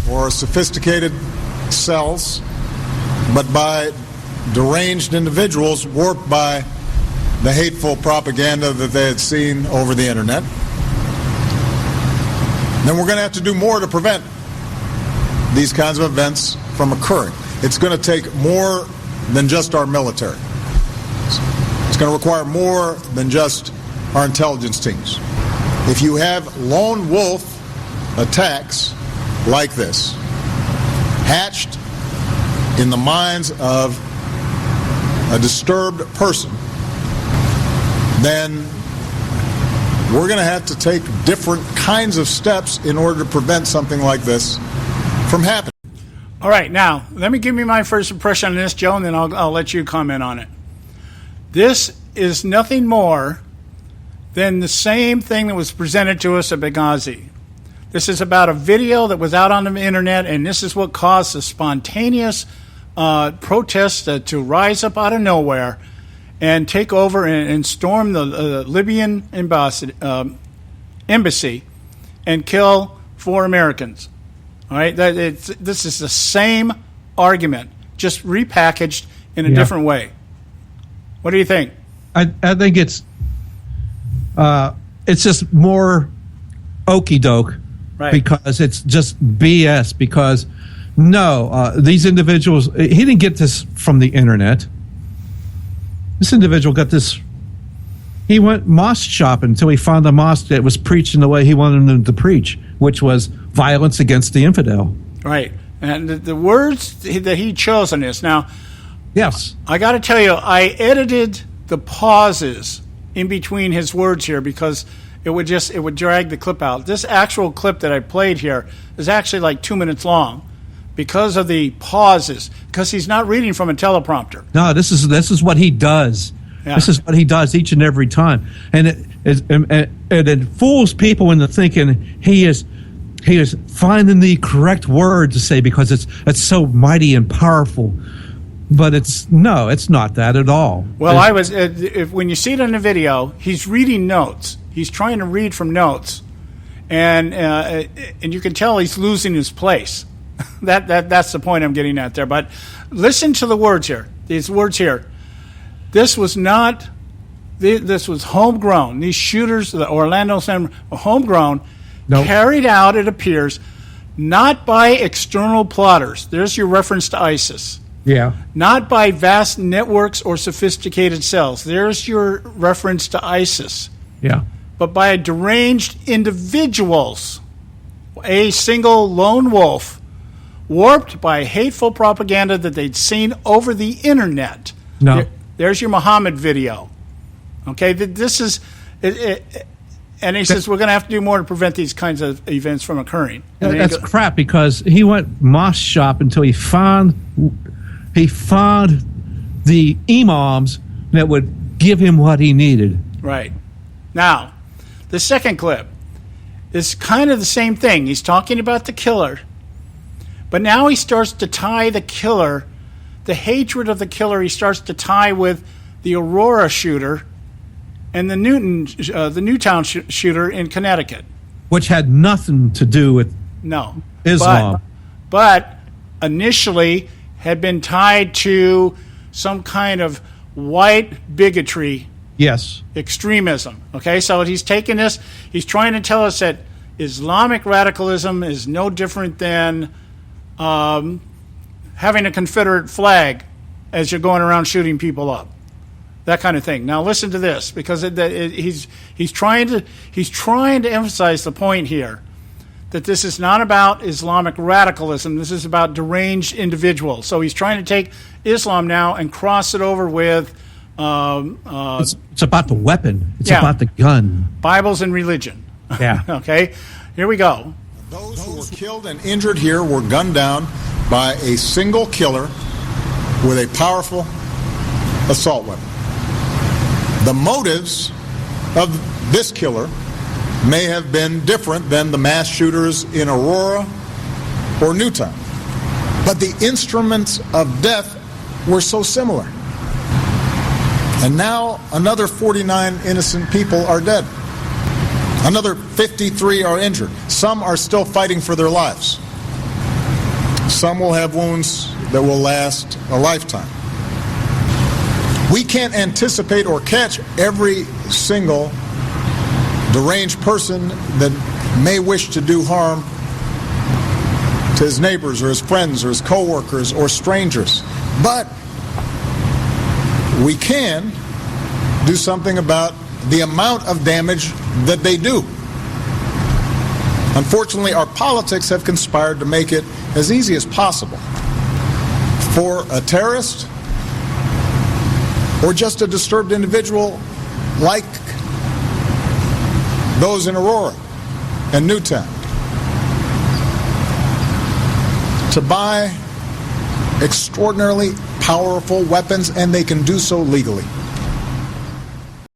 or sophisticated cells, but by deranged individuals warped by the hateful propaganda that they had seen over the internet, then we're going to have to do more to prevent these kinds of events from occurring. It's going to take more than just our military. It's going to require more than just our intelligence teams. If you have lone wolf attacks like this, hatched in the minds of a disturbed person, then we're going to have to take different kinds of steps in order to prevent something like this from happening. All right, now, let me give you my first impression on this, Joe, and then I'll let you comment on it. This is nothing more than the same thing that was presented to us at Benghazi. This is about a video that was out on the internet, and this is what caused the spontaneous protests to rise up out of nowhere and take over and storm the Libyan embassy and kill 4 Americans. All right, this is the same argument, just repackaged in a different way. What do you think? I think it's just more okey doke, right? Because it's just BS. Because these individuals, he didn't get this from the internet. This individual got this. He went mosque shopping until he found a mosque that was preaching the way he wanted them to preach, which was violence against the infidel. Right. And the words that he chose in this. Now, yes, I got to tell you, I edited the pauses in between his words here because it would drag the clip out. This actual clip that I played here is actually like 2 minutes long because of the pauses, because he's not reading from a teleprompter. No, this is what he does. Yeah. This is what he does each and every time, and it fools people into thinking he is finding the correct word to say because it's so mighty and powerful. But it's not that at all. Well, when you see it in the video, he's reading notes. He's trying to read from notes, and you can tell he's losing his place. That's the point I'm getting at there. But listen to the words here. These words here. This was homegrown. These shooters, the Orlando Center, were homegrown, carried out, it appears, not by external plotters. There's your reference to ISIS. Yeah. Not by vast networks or sophisticated cells. There's your reference to ISIS. Yeah. But by deranged individuals, a single lone wolf, warped by hateful propaganda that they'd seen over the internet. No. There's your Muhammad video. Okay, this is, and he says we're going to have to do more to prevent these kinds of events from occurring. That's crap because he went mosque shop until he found the imams that would give him what he needed. Right. Now, the second clip is kind of the same thing. He's talking about the killer, but now he starts to tie the killer, the hatred of the killer, he starts to tie with the Aurora shooter and the Newtown shooter in Connecticut. Which had nothing to do with Islam. But initially had been tied to some kind of white bigotry. Yes. Extremism. Okay, so he's taking this, he's trying to tell us that Islamic radicalism is no different than having a Confederate flag as you're going around shooting people up. That kind of thing. Now listen to this, because he's trying to emphasize the point here that this is not about Islamic radicalism. This is about deranged individuals. So he's trying to take Islam now and cross it over with it's about the weapon. It's about the gun. Bibles and religion. Yeah. Okay. Here we go. Those who were killed and injured here were gunned down by a single killer with a powerful assault weapon. The motives of this killer may have been different than the mass shooters in Aurora or Newtown, but the instruments of death were so similar. And now another 49 innocent people are dead. Another 53 are injured. Some are still fighting for their lives. Some will have wounds that will last a lifetime. We can't anticipate or catch every single deranged person that may wish to do harm to his neighbors or his friends or his coworkers or strangers. But we can do something about the amount of damage that they do. Unfortunately, our politics have conspired to make it as easy as possible for a terrorist or just a disturbed individual like those in Aurora and Newtown to buy extraordinarily powerful weapons, and they can do so legally.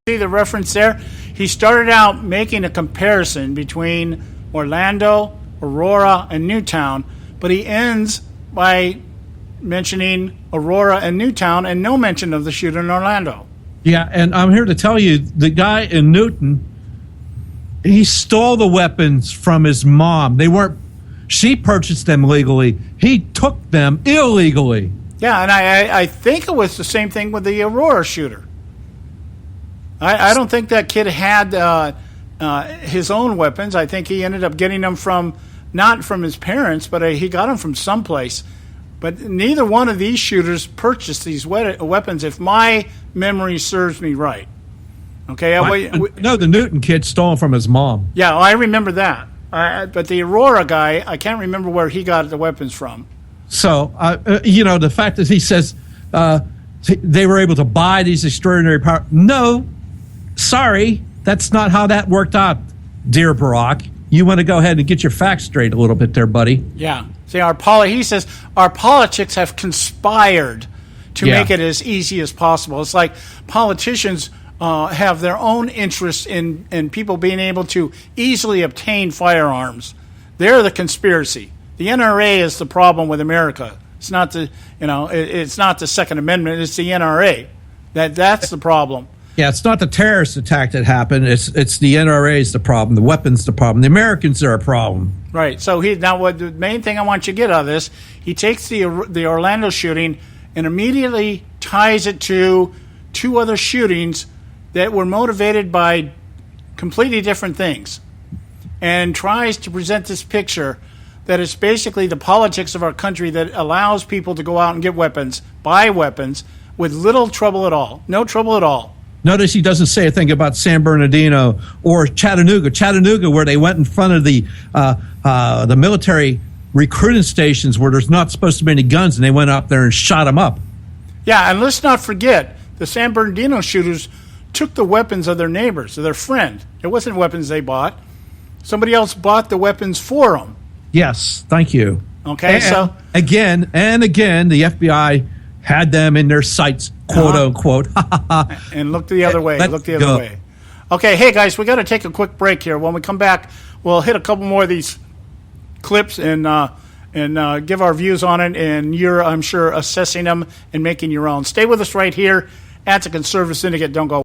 See the reference there? He started out making a comparison between Orlando, Aurora, and Newtown, but he ends by mentioning Aurora and Newtown and no mention of the shooter in Orlando. Yeah, and I'm here to tell you, the guy in Newton, he stole the weapons from his mom. She purchased them legally. He took them illegally. Yeah, and I think it was the same thing with the Aurora shooter. I don't think that kid had his own weapons. I think he ended up getting them not from his parents, but he got them from someplace. But neither one of these shooters purchased these weapons, if my memory serves me right. Okay. No, the Newton kid stole them from his mom. Yeah, I remember that. But the Aurora guy, I can't remember where he got the weapons from. So, the fact that he says they were able to buy these extraordinary power. No, sorry, that's not how that worked out, dear Barack. You want to go ahead and get your facts straight a little bit there, buddy. Yeah. See, he says our politics have conspired to make it as easy as possible. It's like politicians have their own interest in people being able to easily obtain firearms. They're the conspiracy. The NRA is the problem with America. It's not it's not the Second Amendment. It's the NRA. That's the problem. Yeah, it's not the terrorist attack that happened. It's the NRA's the problem. The weapons the problem. The Americans are a problem. Right. So the main thing I want you to get out of this, he takes the Orlando shooting and immediately ties it to two other shootings that were motivated by completely different things, and tries to present this picture that it's basically the politics of our country that allows people to go out and get weapons, buy weapons, with little trouble at all. No trouble at all. Notice he doesn't say a thing about San Bernardino or Chattanooga, where they went in front of the military recruiting stations where there's not supposed to be any guns, and they went up there and shot them up. Yeah, and let's not forget, the San Bernardino shooters took the weapons of their neighbors, of their friend. It wasn't weapons they bought. Somebody else bought the weapons for them. Yes, thank you. Okay, so again and again, the FBI had them in their sights, quote unquote. And look the other way. Okay, hey guys, we got to take a quick break here. When we come back, we'll hit a couple more of these clips and give our views on it. And you're, I'm sure, assessing them and making your own. Stay with us right here at the Conservative Syndicate. Don't go.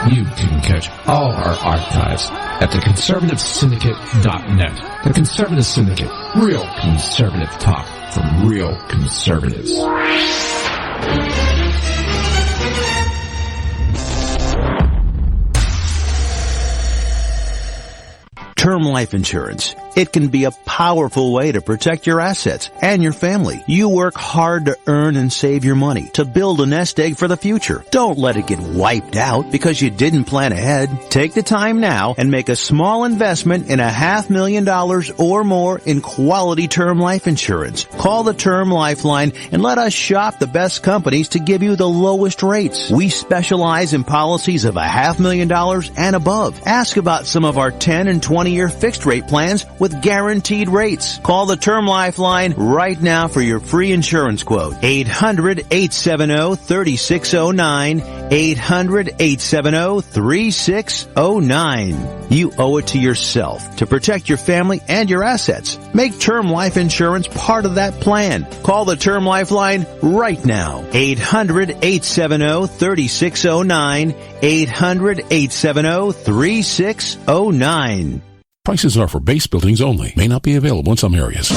You can catch all our archives at theconservativesyndicate.net. The Conservative Syndicate. Real conservative talk from real conservatives. Term life insurance. It can be a powerful way to protect your assets and your family. You work hard to earn and save your money to build a nest egg for the future. Don't let it get wiped out because you didn't plan ahead. Take the time now and make a small investment in $500,000 or more in quality term life insurance. Call the Term Lifeline and let us shop the best companies to give you the lowest rates. We specialize in policies of $500,000 and above. Ask about some of our 10 and 20-year fixed rate plans with guaranteed rates. Call the Term Lifeline right now for your free insurance quote. 800-870-3609. 800-870-3609. You owe it to yourself to protect your family and your assets. Make term life insurance part of that plan. Call the Term Lifeline right now. 800-870-3609. 800-870-3609. Prices are for base buildings only. May not be available in some areas.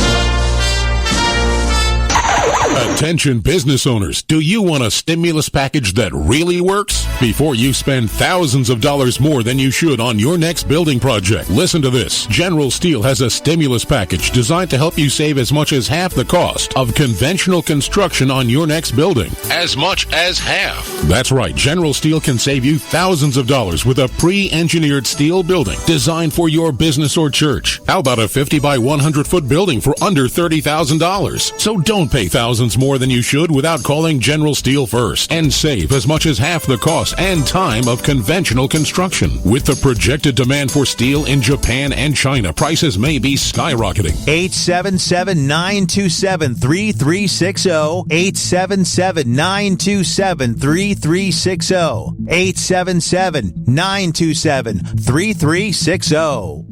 Attention business owners, do you want a stimulus package that really works? Before you spend thousands of dollars more than you should on your next building project, listen to this. General Steel has a stimulus package designed to help you save as much as half the cost of conventional construction on your next building. As much as half. That's right, General Steel can save you thousands of dollars with a pre-engineered steel building designed for your business or church. How about a 50 by 100 foot building for under $30,000? So don't pay thousands more than you should without calling General Steel first and save as much as half the cost and time of conventional construction. With the projected demand for steel in Japan and China, prices may be skyrocketing. 877-927-3360. 877-927-3360. 877-927-3360.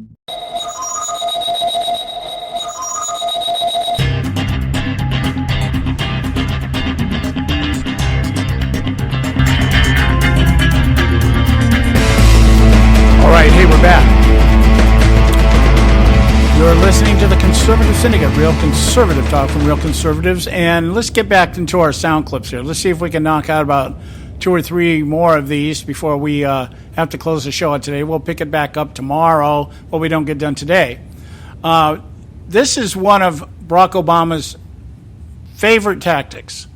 All right, hey, we're back. You're listening to the Conservative Syndicate, real conservative talk from real conservatives. And let's get back into our sound clips here. Let's see if we can knock out about 2 or 3 more of these before we have to close the show out today. We'll pick it back up tomorrow, what we don't get done today. This is one of Barack Obama's favorite tactics.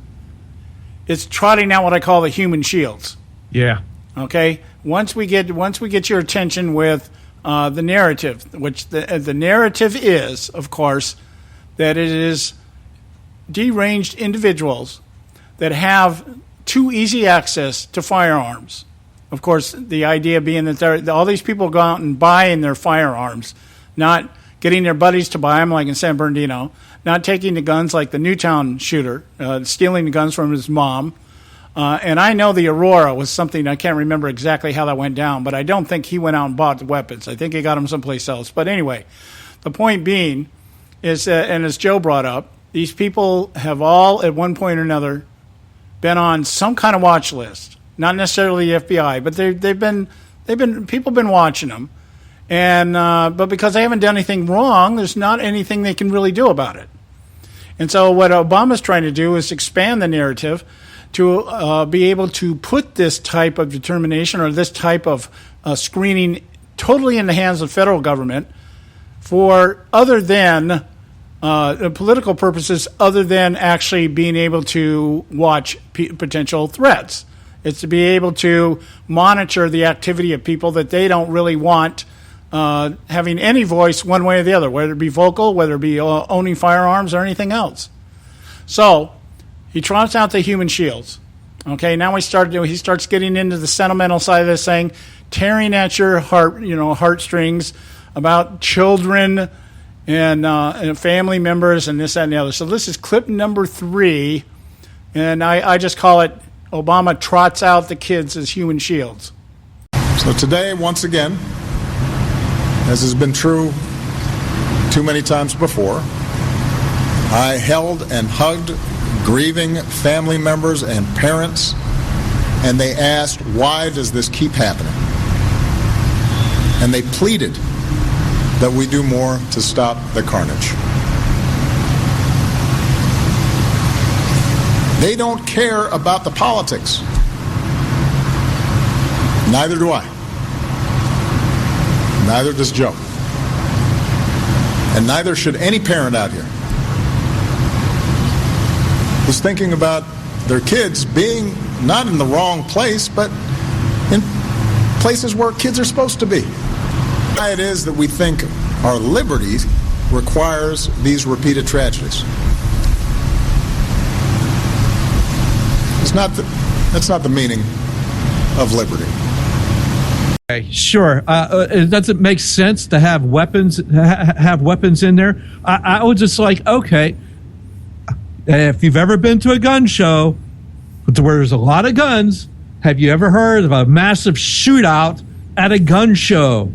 It's trotting out what I call the human shields. Yeah. Okay? Once we get your attention with the narrative, which the narrative is, of course, that it is deranged individuals that have too easy access to firearms. Of course, the idea being that all these people go out and buy in their firearms, not getting their buddies to buy them like in San Bernardino, not taking the guns like the Newtown shooter, stealing the guns from his mom. And I know the Aurora was something, I can't remember exactly how that went down, but I don't think he went out and bought the weapons. I think he got them someplace else. But anyway, the point being is, and as Joe brought up, these people have all, at one point or another, been on some kind of watch list. Not necessarily the FBI, but people have been watching them. And but because they haven't done anything wrong, there's not anything they can really do about it. And so what Obama's trying to do is expand the narrative to be able to put this type of determination or this type of screening totally in the hands of the federal government for other than political purposes, other than actually being able to watch potential threats. It's to be able to monitor the activity of people that they don't really want having any voice one way or the other, whether it be vocal, whether it be owning firearms or anything else. So he trots out the human shields. Okay, now he starts getting into the sentimental side of this thing, tearing at your heartstrings about children and family members and this, that, and the other. So this is clip number 3, and I just call it Obama trots out the kids as human shields. So today, once again, as has been true too many times before, I held and hugged grieving family members and parents, and they asked, why does this keep happening? And they pleaded that we do more to stop the carnage. They don't care about the politics. Neither do I. Neither does Joe. And neither should any parent out here who's thinking about their kids being not in the wrong place, but in places where kids are supposed to be. Why it is that we think our liberty requires these repeated tragedies. That's not the meaning of liberty. Okay, sure. Does it make sense to have weapons in there? I was just like, okay, if you've ever been to a gun show where there's a lot of guns, have you ever heard of a massive shootout at a gun show?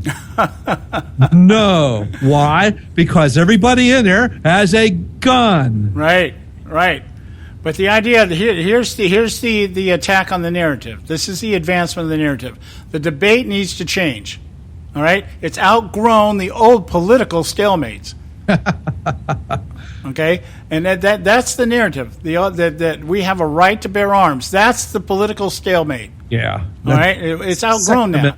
No. Why? Because everybody in there has a gun. Right. But the idea, here's the attack on the narrative. This is the advancement of the narrative. The debate needs to change. All right? It's outgrown the old political stalemates. Okay? And that's the narrative. That we have a right to bear arms. That's the political stalemate. Yeah. All right? It's outgrown now.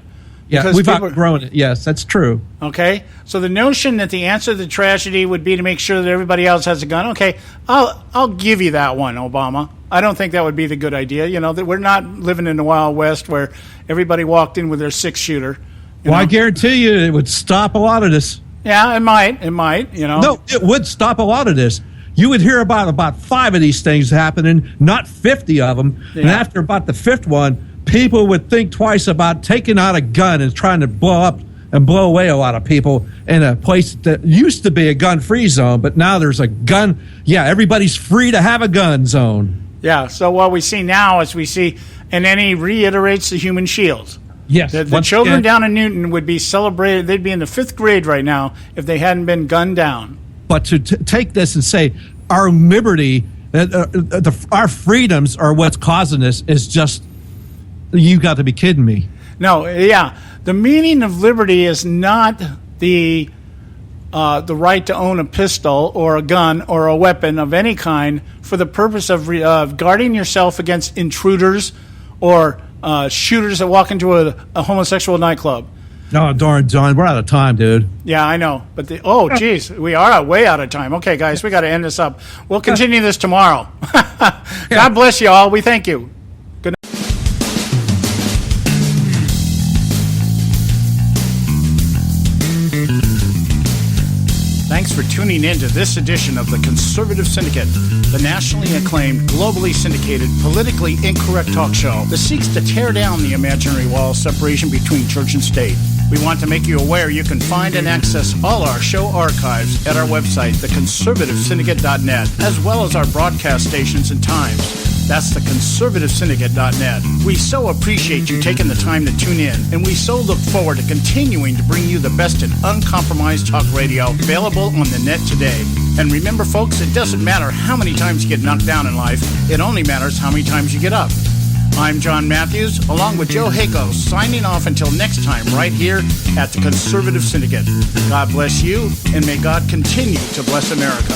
Yeah, we've outgrown it. Yes, that's true. Okay? So the notion that the answer to the tragedy would be to make sure that everybody else has a gun, okay, I'll give you that one, Obama. I don't think that would be the good idea. You know, that we're not living in the Wild West where everybody walked in with their six-shooter. Well, I guarantee you it would stop a lot of this. Yeah, it might, you know. No, it would stop a lot of this. You would hear about 5 of these things happening, not 50 of them. Yeah. And after about the 5th one, people would think twice about taking out a gun and trying to blow up and blow away a lot of people in a place that used to be a gun-free zone, but now there's a gun. Yeah, everybody's free to have a gun zone. Yeah, so what we see now is and then he reiterates the human shield. Yes. The children down in Newton would be celebrated. They'd be in the 5th grade right now if they hadn't been gunned down. But to take this and say our liberty, our freedoms are what's causing this is just, you got to be kidding me. No, yeah. The meaning of liberty is not the right to own a pistol or a gun or a weapon of any kind for the purpose of guarding yourself against intruders or shooters that walk into a homosexual nightclub. No, darn, John, we're out of time, dude. Yeah, I know. But geez, we are way out of time. Okay, guys, we got to end this up. We'll continue this tomorrow. God bless you all. We thank you. Good night. Thanks for tuning in to this edition of the Conservative Syndicate, the nationally acclaimed, globally syndicated, politically incorrect talk show that seeks to tear down the imaginary wall of separation between church and state. We want to make you aware you can find and access all our show archives at our website, theconservativesyndicate.net, as well as our broadcast stations and times. That's theconservativesyndicate.net. We so appreciate you taking the time to tune in, and we so look forward to continuing to bring you the best in uncompromised talk radio available on the net today. And remember, folks, it doesn't matter how many times you get knocked down in life. It only matters how many times you get up. I'm John Matthews, along with Joe Hako, signing off until next time right here at the Conservative Syndicate. God bless you, and may God continue to bless America.